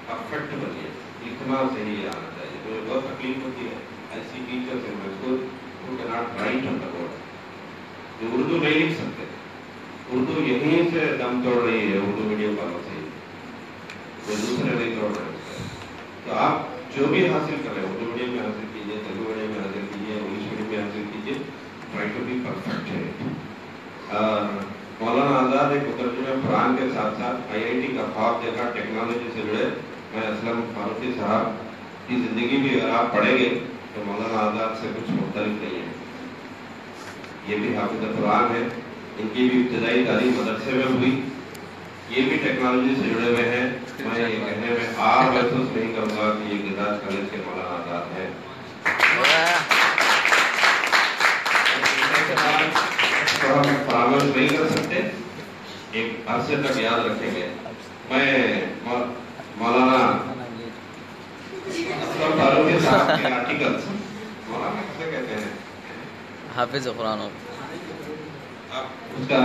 परफेक्ट बनिए, लिखना सही आना चाहिए। तो बहुत तकलीफ होती है ऐसी टीचर से, मजबूर who cannot write on the board, जो उर्दू नहीं लिख सकते। उर्दू यहीं से दम तोड़ रही है, उर्दू मीडियम वालों से, वो दूसरे नहीं तोड़ रहे। तो आप जो भी हासिल कर रहे हैं, उर्दू मीडियम में हासिल कीजिए, तेलुगु मीडियम में हासिल कीजिए, इंग्लिश मीडियम में हासिल कीजिए, ट्राई टू बी परफेक्ट है। और मौलाना आजाद एक मुतरजुमे कुरान के साथ साथ IIT का ख्वाब देखा, टेक्नोलॉजी से जुड़े। मैं असलम फारूकी साहब की जिंदगी भी अगर आप पढ़ेंगे तो मौलाना आजाद से कुछ मुख्तलिफ नहीं है। ये भी हाफिज़ कुरान है, इनकी भी इब्तिदाई तालीम मदरसे में हुई, ये भी टेक्नोलॉजी से जुड़े हुए हैं। मैं ये कहने में आप महसूस नहीं करूँगा कि ये गिरदास कॉलेज के मौलाना आजाद है। तो हम फरामोश नहीं कर सकते, एक अरसे तक याद रखेंगे। मैं मौलाना असलम फारूकी साहब के आर्टिकल्स, मौलाना कैसे कहते हैं, हाफिज कुरान, आप उसका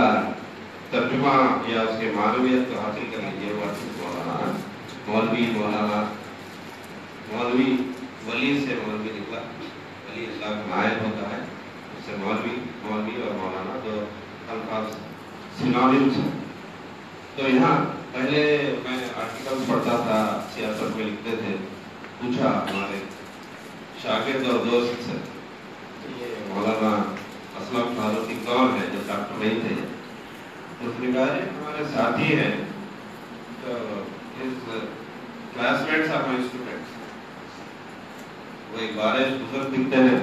तर्जुमा या उसके मालूमियत को हासिल कर लीजिए। वो मौलाना मौलवी, मौलाना मौलवी वली से मौलवी निकला, वली अल्लाह का नायब होता है, उससे मौलवी और मौलाना दो अल्फाज सिनोनिम्स हैं। तो यहाँ पहले मैं आर्टिकल पढ़ता था, सियासत में लिखते थे, पूछा हमारे शागिर्द और दोस्त से, ये मौलाना असलम फारूकी कौन है, जो डॉक्टर नहीं थे। तो उसने कहा हमारे साथी हैं, तो क्लासमेट्स आर माय स्टूडेंट्स। वो एक बारे बुजुर्ग दिखते हैं,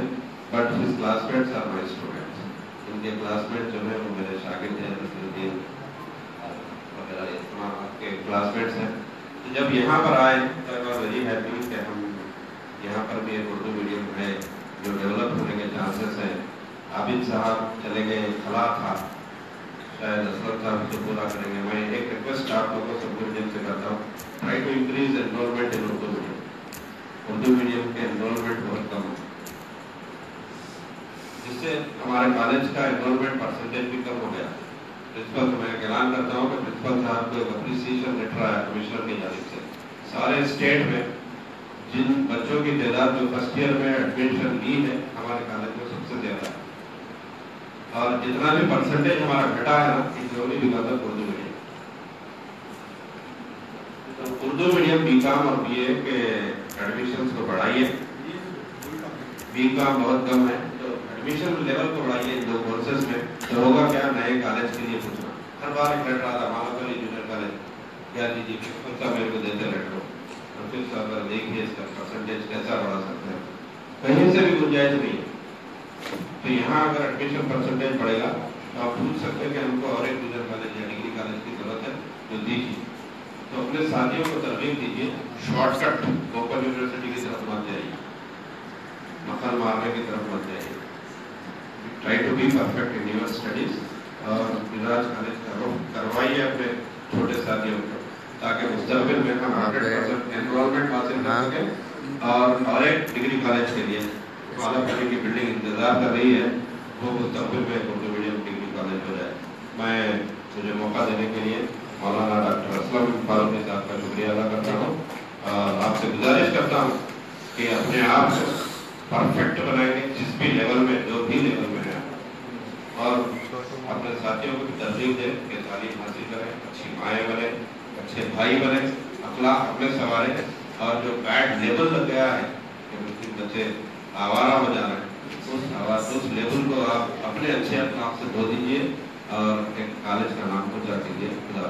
but his classmates are my students. उनके क्लासमेट जो है वो मेरे शागिर्द हैं, नसरुद्दीन वगैरह के क्लासमेट्स हैं। तो जब यहाँ पर आए तो आई वाज वेरी हैप्पी कि हम यहाँ पर भी एक उर्दू मीडियम है जो डेवलप होने के चांसेस हैं। आबिद साहब चले गए, खला था, शायद असलम साहब से पूरा करेंगे। मैं एक रिक्वेस्ट आप लोगों से उर्दू मीडियम से करता हूँ, try to increase enrollment in Urdu medium. Urdu medium के एनरोलमेंट बहुत कम है, जिससे हमारे कॉलेज का एनरोलमेंट परसेंटेज भी कम हो गया। प्रिंसिपल को मैं ऐलान करता हूँ कि प्रिंसिपल साहब को एक अप्रिसिएशन लेटर आया कमिश्नर की जानिब से, सारे स्टेट में जिन बच्चों की तादाद जो फर्स्ट ईयर में एडमिशन ली है हमारे कॉलेज में सबसे ज्यादा है, और जितना भी परसेंटेज हमारा घटा है ना, इन्होंने भी गलत Urdu medium. Urdu medium BCom और बीए के एडमिशन्स को बढ़ाइए। बीकॉम बहुत कम है, तो एडमिशन लेवल को बढ़ाइए इन 2 कोर्सेज में। तो होगा क्या, नए कॉलेज के लिए पूछना। हर बार एक लेटर आता, महाकली जूनियर कॉलेज, क्या लीजिए कौन सा मेरे को देते लेटर, और फिर सर देखिए इसका परसेंटेज कैसा बढ़ा सकते हैं, कहीं से भी गुंजाइश नहीं है। तो यहाँ अगर एडमिशन परसेंटेज बढ़ेगा तो आप पूछ सकते हैं कि हमको और एक जूनियर कॉलेज या डिग्री कॉलेज की जरूरत है, तो दीजिए। तो अपने साथियों को तरगीब दीजिए, शॉर्टकट लोकल यूनिवर्सिटी की तरफ मत जाइए, मक्खन मारने की तरफ मत जाइए। Try to be perfect in your studies और मिराज कॉलेज करवाइए अपने छोटे साथियों को, ताकि मुस्तकबिल में हम 100% एनरोलमेंट हासिल कर सकें। और एक डिग्री कॉलेज के लिए वाला पढ़ने की बिल्डिंग इंतजार कर रही है, वो मुस्तकबिल में उर्दू मीडियम डिग्री कॉलेज हो जाए। मैं मुझे मौका देने के लिए मौलाना डॉक्टर असलम फारूकी साहब का शुक्रिया अदा करता हूँ। आपसे गुजारिश करता हूँ कि अपने आप को परफेक्ट बनाएंगे जिस भी लेवल में, जो भी लेवल में है, और अपने साथियों को भी तरजीह दें कि तालीम हासिल करें, अच्छी माएँ बने, अच्छे भाई बने, अखलाक अपने संवारें। और जो बैड लेवल लग गया है कि मुस्लिम बच्चे आवारा हो जा रहे हैं, उस लेवल को आप अपने अच्छे अखलाक से धो दीजिए और एक कॉलेज का नाम पूजा कीजिए। खुदा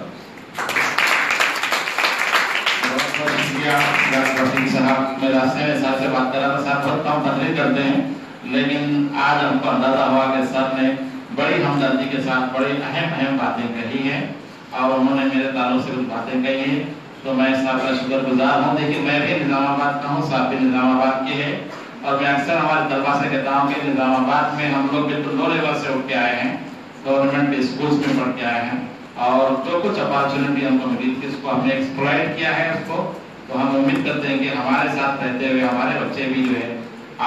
साहब, मैं रास्ते में सर से बात कर रहा था, सर बहुत कम तकरीर करते हैं, लेकिन आज हमको अंदाजा हुआ कि सर ने बड़ी हमदर्दी के साथ बड़ी अहम बातें कही हैं और उन्होंने मेरे ताल्लुक से कुछ बातें कही हैं, तो मैं साहब का शुक्रगुजार हूँ। देखिए मैं भी निजामाबाद का हूँ, साहब भी निजामाबाद के हैं, और मैं अक्सर हमारे तलबा से कहता हूँ कि निजामाबाद में हम लोग बिल्कुल लो लेवल से उठ के आए हैं, गवर्नमेंट के स्कूल्स में पढ़ के आए हैं, और जो कुछ अपॉर्चुनिटी हमको मिली थी उसको हमने एक्सप्लॉइट किया है उसको। तो हम उम्मीद करते हैं कि हमारे साथ रहते हुए हमारे बच्चे भी जो है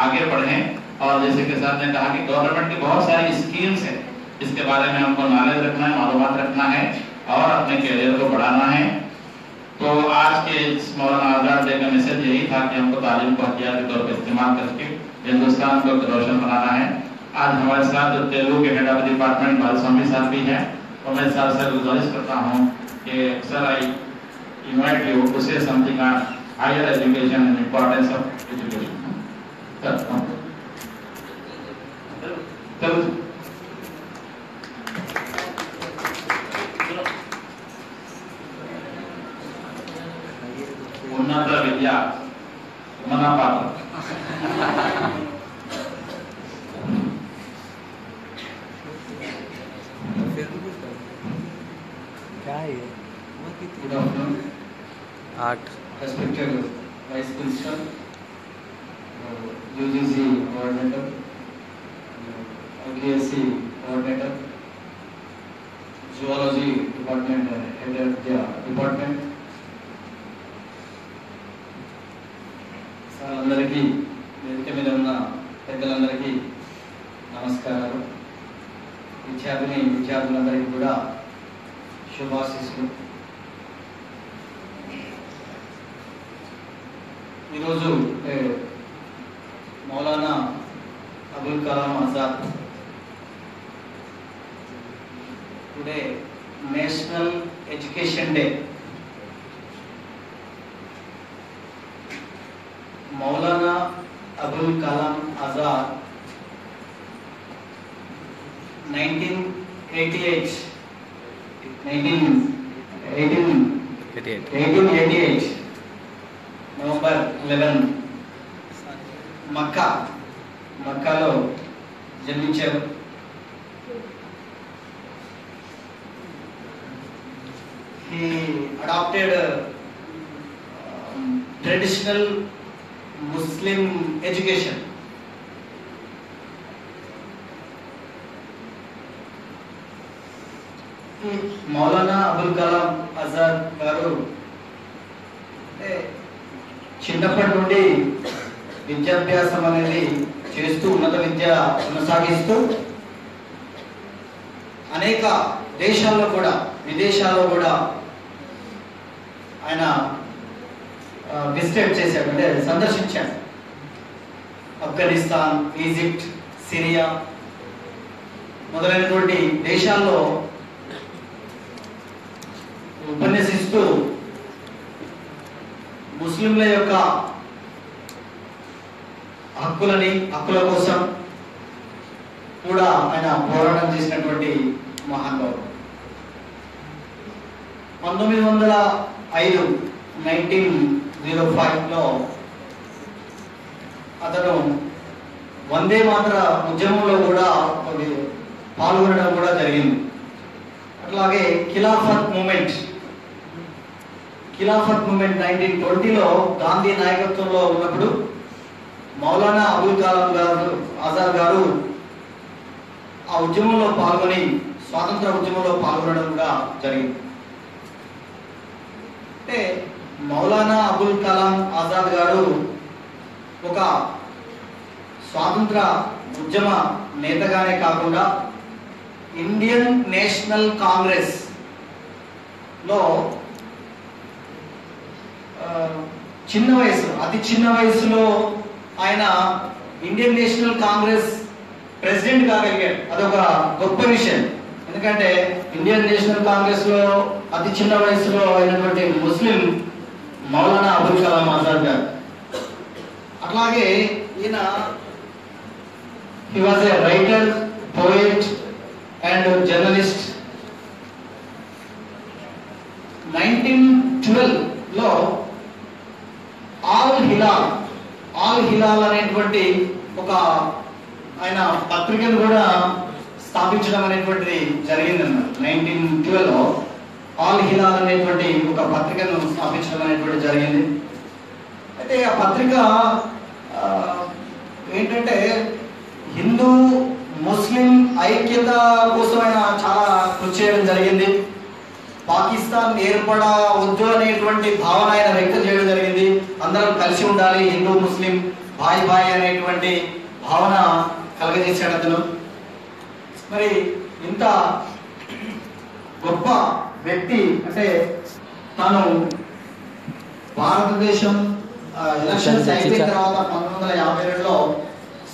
आगे बढ़ें। और जैसे कि साहब ने कहा कि गवर्नमेंट की बहुत सारी स्कीम्स है, इसके बारे में हमको नॉलेज रखना है, मालूमात रखना है और अपने कैरियर को बढ़ाना है। तो आज के इस मौलाना आजाद डे का मैसेज यही था कि हमको तालीम को हथियार के तौर पर इस्तेमाल करके हिंदुस्तान को रोशन बनाना है। आज हमारे साथ जो तेलुगु के हेड ऑफ डिपार्टमेंट बालस्वामी साहब भी हैं, और मैं सर से गुजारिश करता हूँ कि sir I invite you to say something on higher education and importance of education. उन्नत विद्या मना पात्र क्या है ये? Good afternoon. 8 Respected Vice Principal, UGC Coordinator, IKSC Coordinator, Zoology Department Head of the Department, అందరికీ వేదిక మీద ఉన్న పెద్దలందరికీ నమస్కారాలు. విద్యార్థులందరికీ కూడా శుభాశీస్సులు. ఈరోజు Maulana Abul Kalam Azad today national education day. Maulana Abul Kalam Azad 1888 नवंबर 11 మక్కాలో జన్మించారు. He adopted traditional Muslim education. Maulana Abul Kalam Azad గారు చిన్నప్పటి నుండి విద్యాభ్యాసం అనేది చేస్తూ ఉన్నత విద్య కొనసాగిస్తూ అనేక దేశాల్లో కూడా విదేశాల్లో కూడా ఆయన విజిట్ చేశాడు, అంటే సందర్శించాడు. ఆఫ్ఘనిస్తాన్, ఈజిప్ట్, సిరియా మొదలైనటువంటి దేశాల్లో ఉపన్యసిస్తూ ముస్లింల యొక్క హక్కుల కోసం కూడా ఆయన పోరాటం చేసినటువంటి మహానుభావుడు. 1905 అతను వందే మాతర ఉద్యమంలో కూడా పాల్గొనడం కూడా జరిగింది. అట్లాగే ఖిలాఫత్ మూమెంట్ 1920లో గాంధీ నాయకత్వంలో ఉన్నప్పుడు మౌలానా అబుల్ కలాం ఆజాద్ గారు ఆ ఉద్యమంలో పాల్గొని స్వాతంత్ర ఉద్యమంలో పాల్గొనడం కూడా జరిగింది. అంటే మౌలానా అబుల్ కలాం ఆజాద్ గారు ఒక స్వాతంత్ర ఉద్యమ నేతగానే కాకుండా ఇండియన్ నేషనల్ కాంగ్రెస్ లో అతి చిన్న వయసులో ఆయన ఇండియన్ నేషనల్ కాంగ్రెస్ ప్రెసిడెంట్ కాగలిగాడు. అదొక గొప్ప విషయం. ఎందుకంటే ఇండియన్ నేషనల్ కాంగ్రెస్ లో అతి చిన్న వయసులో అయినటువంటి ముస్లిం మౌలానా అబుల్ కలాం ఆజాద్ గారు. అట్లాగే ఈయన he was a writer, poet and journalist. 1912లో ఆల్ హిలాల్ అనేటువంటి ఒక ఆయన పత్రికను కూడా స్థాపించడం అనేటువంటిది జరిగిందన్నమాట. 1912లో ఆల్ హిలాల్ అనేటువంటి ఒక పత్రికను స్థాపించడం అనేటువంటిది జరిగింది. అయితే ఆ పత్రిక ఏంటంటే హిందూ ముస్లిం ఐక్యత కోసం ఆయన చాలా కృషి చేయడం జరిగింది. పాకిస్తాన్ ఏర్పడవద్దు అనేటువంటి భావన ఆయన వ్యక్తం చేయడం జరిగింది. అందరం కలిసి ఉండాలి, హిందూ ముస్లిం భాయ్ అనేటువంటి భావన కలగజేశాడు అతను. మరి ఇంత గొప్ప వ్యక్తి అంటే తాను భారతదేశం ఎలక్షన్స్ అయిపోయిన తర్వాత 1952లో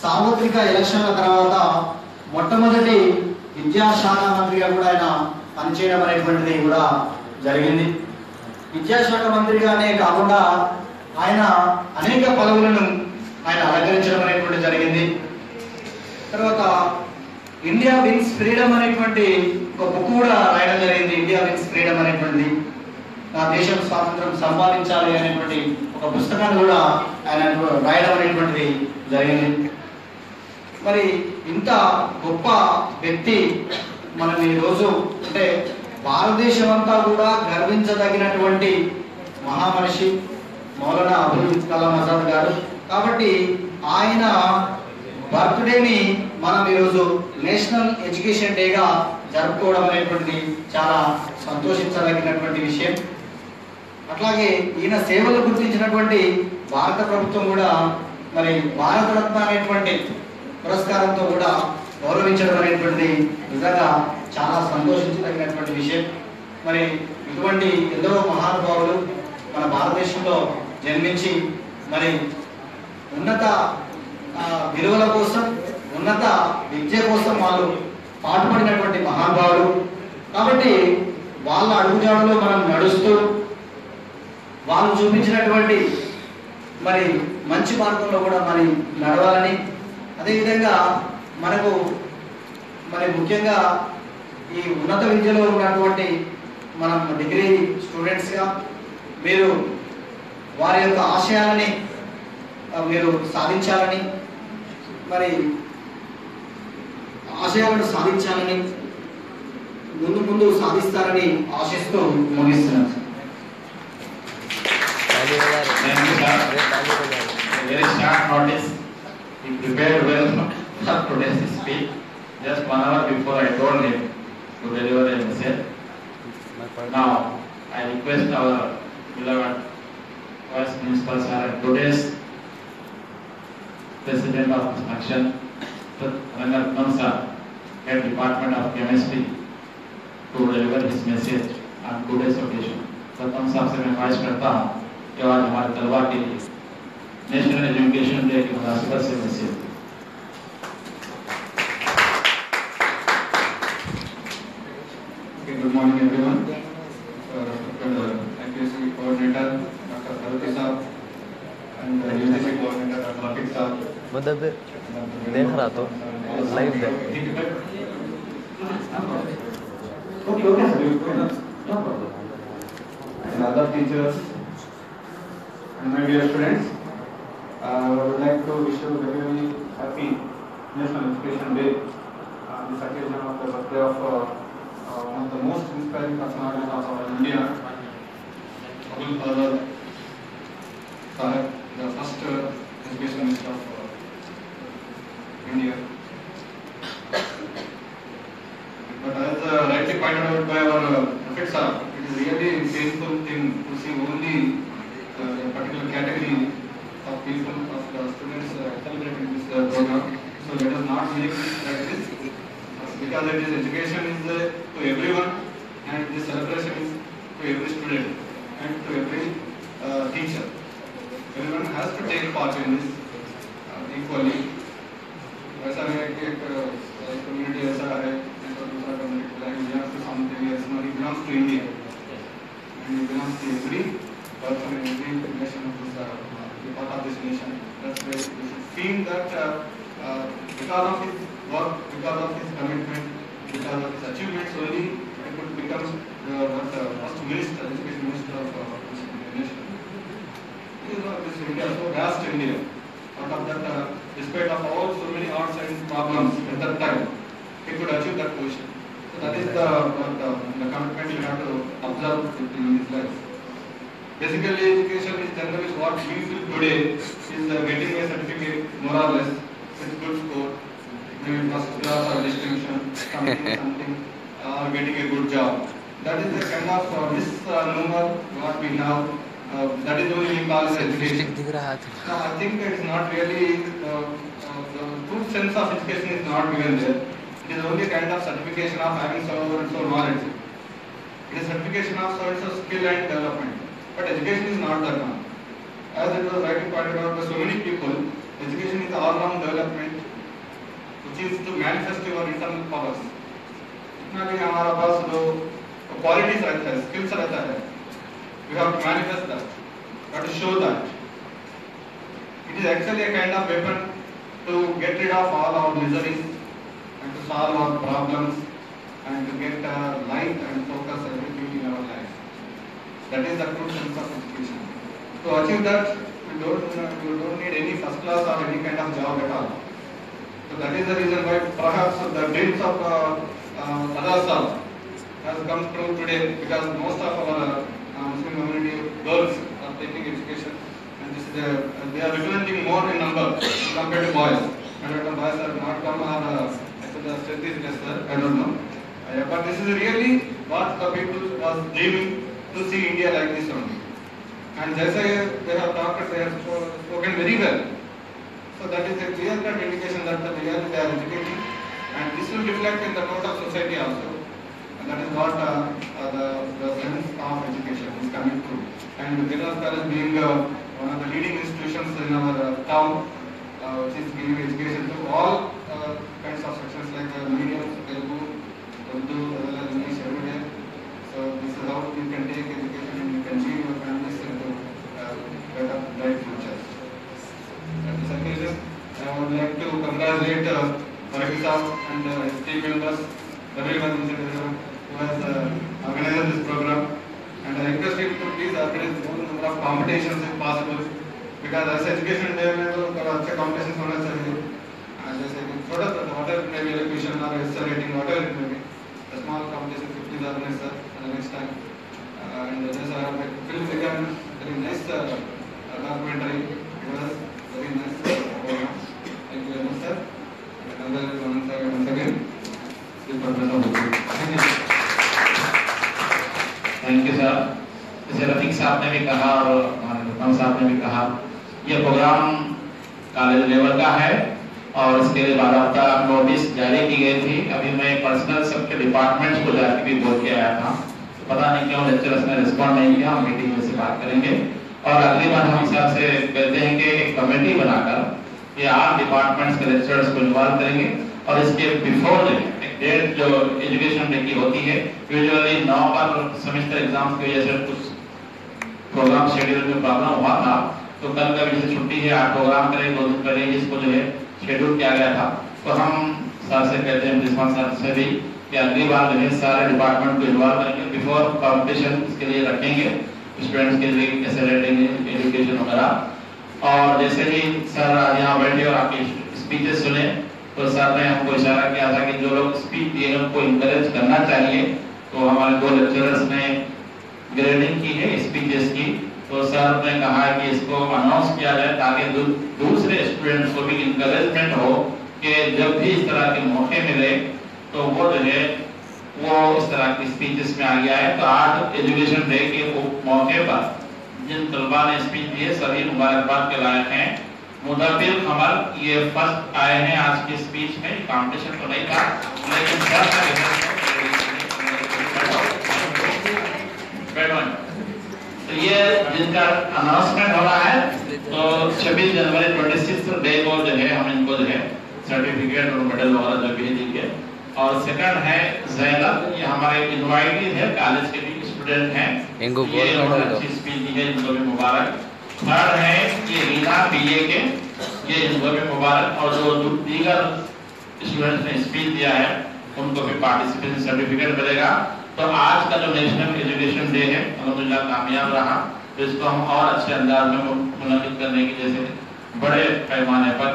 సార్వత్రిక ఎలక్షన్ల తర్వాత మొట్టమొదటి విద్యాశాఖ మంత్రిగా కూడా ఆయన పనిచేయడం అనేటువంటిది కూడా జరిగింది. విద్యాశాఖ మంత్రిగానే కాకుండా ఆయన అనేక పదవులను ఆయన అలంకరించడం అనేటువంటి జరిగింది. తర్వాత ఇండియా విన్స్ ఫ్రీడమ్ అనేటువంటి ఒక బుక్ కూడా రాయడం జరిగింది. ఇండియా విన్స్ ఫ్రీడమ్ అనేటువంటిది, నా దేశం స్వాతంత్రం సంపాదించాలి అనేటువంటి ఒక పుస్తకాన్ని కూడా ఆయన రాయడం అనేటువంటిది జరిగింది. మరి ఇంత గొప్ప వ్యక్తి మనం ఈరోజు అంటే భారతదేశం అంతా కూడా గర్వించదగినటువంటి మహామనిషి మౌలానా అబుల్ కలాం ఆజాద్ గారు. కాబట్టి ఆయన బర్త్డేని మనం ఈరోజు నేషనల్ ఎడ్యుకేషన్ డేగా జరుపుకోవడం అనేటువంటిది చాలా సంతోషించదగినటువంటి విషయం. అట్లాగే ఈయన సేవలు గుర్తించినటువంటి భారత ప్రభుత్వం కూడా మరి భారతరత్న అనేటువంటి పురస్కారంతో కూడా గౌరవించడం అనేటువంటిది నిజంగా చాలా సంతోషించదగినటువంటి విషయం. మరి ఇటువంటి ఎందరో మహానుభావులు మన భారతదేశంలో జన్మించి మరి ఉన్నత విలువల కోసం, ఉన్నత విద్య కోసం వాళ్ళు పాటుపడినటువంటి మహానుభావులు. కాబట్టి వాళ్ళ అడుగుజాడలో మనం నడుస్తూ వాళ్ళు చూపించినటువంటి మరి మంచి మార్గంలో కూడా మరి నడవాలని, అదేవిధంగా మనకు మరి ముఖ్యంగా ఈ ఉన్నత విద్యలో ఉన్నటువంటి మనం డిగ్రీ స్టూడెంట్స్గా మీరు వారి యొక్క ఆశయాలని మీరు సాధించాలని, మరి ఆశయాలను సాధించాలని ముందు సాధిస్తారని ఆశిస్తూ ముగిస్తున్నాను. Very short notice. He prepared well for today's speech. Just 1 hour before I told him to deliver a message. Now I request our beloved Vice Principal Sir and today's President of this function, Rangathan Sir, Head Department of Chemistry, to deliver his message on today's occasion. प्रथम साहब से मैं ख्वाहिश करता हूँ कि आज हमारे तलबा के लिए नेशनल एजुकेशन डे की मुनासिबत से message. Good morning everyone. Accuracy coordinator Dr. Faruqi Saab, and UGC coordinator Rafiq sir. मतलब देख रहा तो लाइव देख Okay, sir. No problem. And other teachers and my dear students, I would like to wish you a very, very happy National Education Day on this occasion of the birthday of one of the most inspiring personalities of our India, Abul Fazl Sahib, the first education minister of India. But as rightly pointed out by our Rafiq sir, it is really a painful thing to see only a particular category of people, of students celebrating this program. So let us not make this like this, because it is education is to everyone, and this celebration is to every student and to every teacher. Everyone has to take part in this equally. ऐसा है कि एक community ऐसा है, दूसरा community belongs to something else. No, it belongs to India, and it belongs to every person in every nation of this part of this nation. That's why we should feel that because of his work, because of his commitment, because of his achievements only, it could become first minister, education minister of this nation. This India, so vast India. Out of that, despite of all so many odds and problems at that time, he could achieve that position. So that is the commitment you have to observe in his life. Basically, education is generally what we feel today is getting a certificate, more or less, with good score, maybe first class or distinction, something, or getting a good job. That is the kind of this number what we have. That is only we call as education. Now, I think it is not really the true sense of education is not given there. It is only a kind of certification of having so and so knowledge. It is certification of so and so skill and development. But education is not that one. As it was rightly pointed out by so many people, education is all-round development, which is to manifest your internal powers. इतना भी हमारा पास जो qualities रहता है, skills रहता है, we have to manifest that, we have to show that. It is actually a kind of weapon to get rid of all our miseries and to solve our problems and to get light and focus everything in our life. That is the true sense of education. To achieve that, you don't need any first class or any kind of job at all. So that is the reason why perhaps the dreams of Adasal has come true today, because most of our Muslim community girls are taking education, and this is they are representing more in number compared to boys. I don't know, boys have not come, or the strength is lesser, I don't know. But this is really what the people are dreaming to see India like this only. And जैसे they have talked, they have spoken very well. So that is a clear-cut indication that they are educating, and this will reflect in the total society also. And that is what the sense of education is coming through. And Girls College being one of the leading institutions in our town, which is giving education to all kinds of sections like mediums, Telugu, Urdu, as well as English, everywhere. So this is how you can take education and you can lead your families into better, bright futures. At this occasion, I would like to congratulate Rafiq and his team members, everyone who has organized this program. And I request him to please organize more number of competitions if possible, because as education day में तो अच्छे competitions होना चाहिए. जैसे कि थोड़ा whatever it may be, elocution or essay writing, whatever it may be, a small competition please organize sir the next time. And there's a film again, very nice documentary. It was very nice program. Thank you very much sir. Once again, thank you sir. जैसे रफीक साहब ने भी कहा और हमारे साहब ने भी कहा, ये प्रोग्राम कॉलेज लेवल का है और इसके लिए बाकायदा नोटिस जारी की गई थी. अभी मैं पर्सनल सबके डिपार्टमेंट्स को जाकर भी बोल के आया था, पता नहीं क्यों लेक्चरर्स ने रिस्पॉन्ड नहीं किया. हम मीटिंग में से बात करेंगे और अगली बार हम सर से कहते हैं कि एक कमेटी बनाकर ये 8 डिपार्टमेंट्स के लेक्चरर्स को इन्वॉल्व करेंगे और इसके बिफोर डेट जो एजुकेशन डे की होती है, यूजुअली नवंबर सेमेस्टर एग्जाम्स की वजह से कुछ प्रोग्राम शेड्यूल में प्रॉब्लम हुआ था, तो कल का भी छुट्टी है, आज प्रोग्राम करेंगे, 2 दिन पहले इसको जो है शेड्यूल किया गया था। तो हम सर से कहते हैं, प्रिंसिपल सर से भी, कि अगली बार जो है सारे डिपार्टमेंट को इन्वॉल्व करेंगे, बिफोर कॉम्पिटिशन इसके लिए रखेंगे, स्टूडेंट्स के लिए कैसे रेटिंग एजुकेशन वगैरह। और जैसे ही सर आज यहाँ बैठे और आपकी स्पीचेस सुने, तो सर ने हमको इशारा किया था कि जो लोग स्पीच दिए उनको इंकरेज करना चाहिए। तो हमारे 2 लेक्चरर्स ने ग्रेडिंग की है स्पीचेस की, तो सर ने कहा कि इसको अनाउंस किया जाए ताकि दूसरे स्टूडेंट्स को भी इंकरेजमेंट हो कि जब भी इस तरह के मौके मिले तो वो जो है वो इस तरह की स्पीचेस में आगे आए। तो आज एजुकेशन डे के मौके पर जिन तलबा ने स्पीच दी है सभी मुबारकबाद के लायक हैं। मुदब्बिर कमर ये फर्स्ट आए हैं आज की स्पीच में, कॉम्पिटिशन तो नहीं था लेकिन सर तो ये जिनका अनाउंसमेंट हो रहा है, तो 26 जनवरी 26 डे को जो है हम इनको जो है सर्टिफिकेट और मेडल वगैरह जो भी देंगे। और सेकंड है ज़ैनब, ये हमारे इनवाइटेड है, कॉलेज के भी स्टूडेंट हैं, इनको ये अच्छी स्पीच दी है, इनको भी मुबारक। थर्ड है ये रीना बीए के, ये इनको भी मुबारक। और जो दीगर स्टूडेंट्स ने स्पीच दिया है उनको भी पार्टिसिपेशन सर्टिफिकेट मिलेगा। तो आज का जो नेशनल एजुकेशन डे है अल्हम्दुलिल्लाह कामयाब रहा, तो इसको हम और अच्छे अंदाज में मुनक्किद करने की, जैसे बड़े पैमाने पर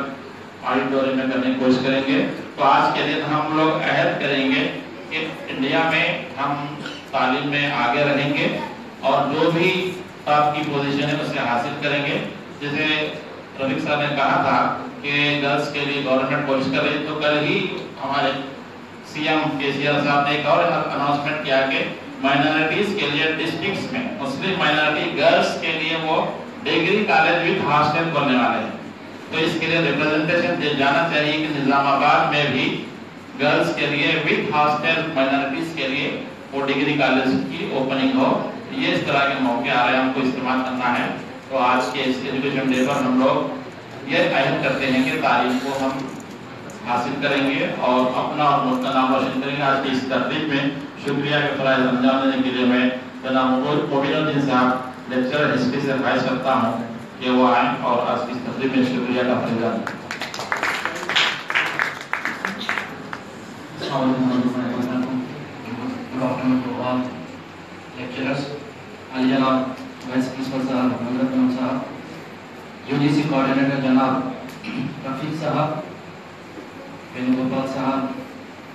ऑडिटोरियम में करने की कोशिश करेंगे। तो आज के दिन हम लोग अहद करेंगे कि इंडिया में हम तालीम में आगे रहेंगे और जो भी आपकी पोजीशन है उसे हासिल करेंगे। जैसे रफीक साहब ने कहा था कि गर्ल्स के लिए गवर्नमेंट कोशिश कर रही है, तो कल ही हमारे सीएम केसीआर साहब ने एक और अनाउंसमेंट किया कि माइनॉरिटीज के लिए डिस्ट्रिक्ट्स में मुस्लिम माइनॉरिटी गर्ल्स के लिए वो डिग्री कॉलेज विद हॉस्टल खोलने वाले हैं। तो इसके लिए रिप्रेजेंटेशन जाना चाहिए कि निजामाबाद में भी गर्ल्स के लिए विद हॉस्टल माइनॉरिटीज के लिए वो डिग्री कॉलेज की ओपनिंग हो। ये इस तरह के मौके आ रहे हैं, हमको इस्तेमाल करना है। तो आज के इस एजुकेशन डे पर हम लोग ये अहद करते हैं कि तालीम को हम हासिल करेंगे और अपना और मुल्क का नाम रोशन करेंगे। आज की इस तकरीब में शुक्रिया के फराइज अंजाम देने के लिए मैं जनाब मोबिनुद्दीन साहब लेक्चरर हिस्ट्री से ख्वाहिश करता हूँ कि वो आए और आज की इस तकरीब में शुक्रिया का फरीदा। लेक्चरर्स, अली जनाब वाइस प्रिंसिपल साहब मोहम्मद साहब, यूजीसी कोऑर्डिनेटर जनाब रफीक साहब, वेणुगोपाल साहब,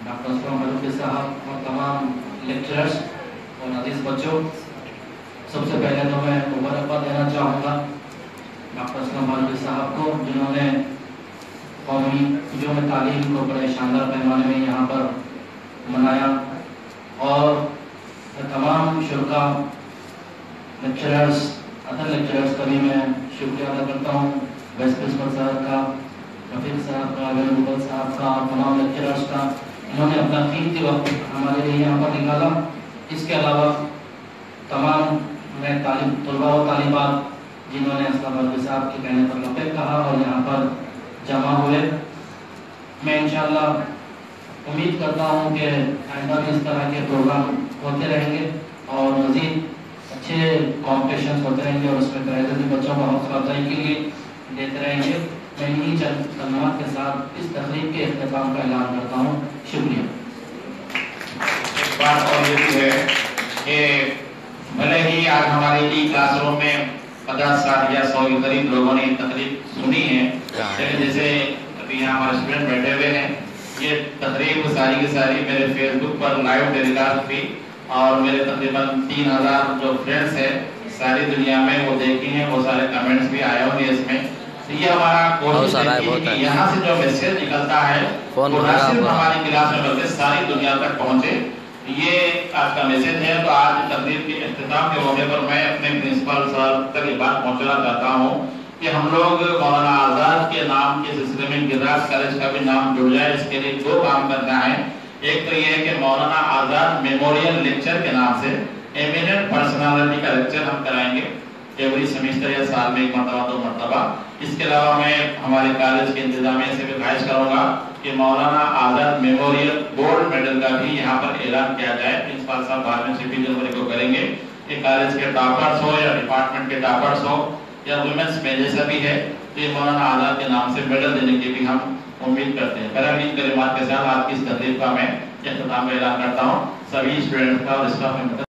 डॉक्टर असलम मलूकी साहब और तमाम लेक्चरर्स और अजीज बच्चों, सबसे पहले तो मैं मुबारकबाद देना चाहूँगा डॉक्टर असलम मलूकी साहब को, जिन्होंने कौमी जो में तालीम को बड़े शानदार पैमाने में यहाँ पर मनाया। और तमाम शुरा लेक्चरर्स, अदर लेक्चरर्स का भी मैं शुक्रिया अदा करता हूँ, वाइस प्रिंसिपल साहब का, रफीक साहब का, वेणुगोपाल साहब का, तमाम लेक्चरर्स का, इन्होंने अपना कीमती वक्त हमारे लिए यहाँ पर निकाला। इसके अलावा तमाम मैं तलबा व तालिबात जिन्होंने असलम मलूकी साहब के कहने पर लबैक कहा और यहाँ पर जमा हुए, मैं इंशाअल्लाह उम्मीद करता हूँ कि आइंदा भी इस तरह के प्रोग्राम होते रहेंगे और मज़ीद अच्छे कॉम्पिटिशन होते रहेंगे और उसमें प्राइज़ भी बच्चों को हौसला अफजाई के लिए देते रहेंगे। मैं इन्हीं चंद कलमात के साथ इस तकरीब के इख्तिताम का ऐलान करता हूँ। शुक्रिया। बात और ये भी है कि भले ही आज हमारे ई क्लासरूम में 50, 60 या 100 के करीब लोगों ने तकरीब सुनी है, लेकिन जैसे अभी यहाँ हमारे स्टूडेंट बैठे हुए हैं, ये तकरीब सारी की सारी मेरे फेसबुक पर लाइव टेलीकास्ट थी और मेरे तकरीबन 3000 जो फ्रेंड्स हैं सारी दुनिया में वो देखी हैं, वो सारे कमेंट्स भी आए होंगे इसमें। तो ये हमारा कोशिश है कि यहाँ से जो मैसेज निकलता है वो न सिर्फ हमारी क्लास में बल्कि सारी दुनिया तक पहुँचे, ये आज का मैसेज है। तो आज तकरीब के इख्तिताम के मौके पर मैं अपने प्रिंसिपल साहब तक ये बात पहुँचाना चाहता हूँ कि हम लोग मौलाना आजाद के नाम के सिलसिले में गिराज कॉलेज का भी नाम जुड़ जाए। इसके लिए 2 काम करना है। एक तो ये है कि मौलाना आजाद मेमोरियल लेक्चर के नाम से एमिनेंट पर्सनालिटी का लेक्चर हम कराएंगे एवरी सेमेस्टर या साल में 1 मरतबा 2 मरतबा। इसके अलावा मैं हमारे कॉलेज के इंतजामिया से भी ख्वाहिश करूंगा कि Maulana Azad memorial gold medal का भी यहाँ पर ऐलान किया जाए। प्रिंसिपल साहब बाद में 26 जनवरी को करेंगे। ये कॉलेज के टॉपर्स हो या डिपार्टमेंट के टॉपर्स हो या वुमेन्स में जैसा भी है, तो ये मौलाना आजाद के नाम से मेडल देने की भी हम उम्मीद करते हैं। मेरा इन कलिमात के साथ आज की इस तकरीब का मैं इख्तिताम का ऐलान करता हूँ। सभी स्टूडेंट्स का और स्टाफ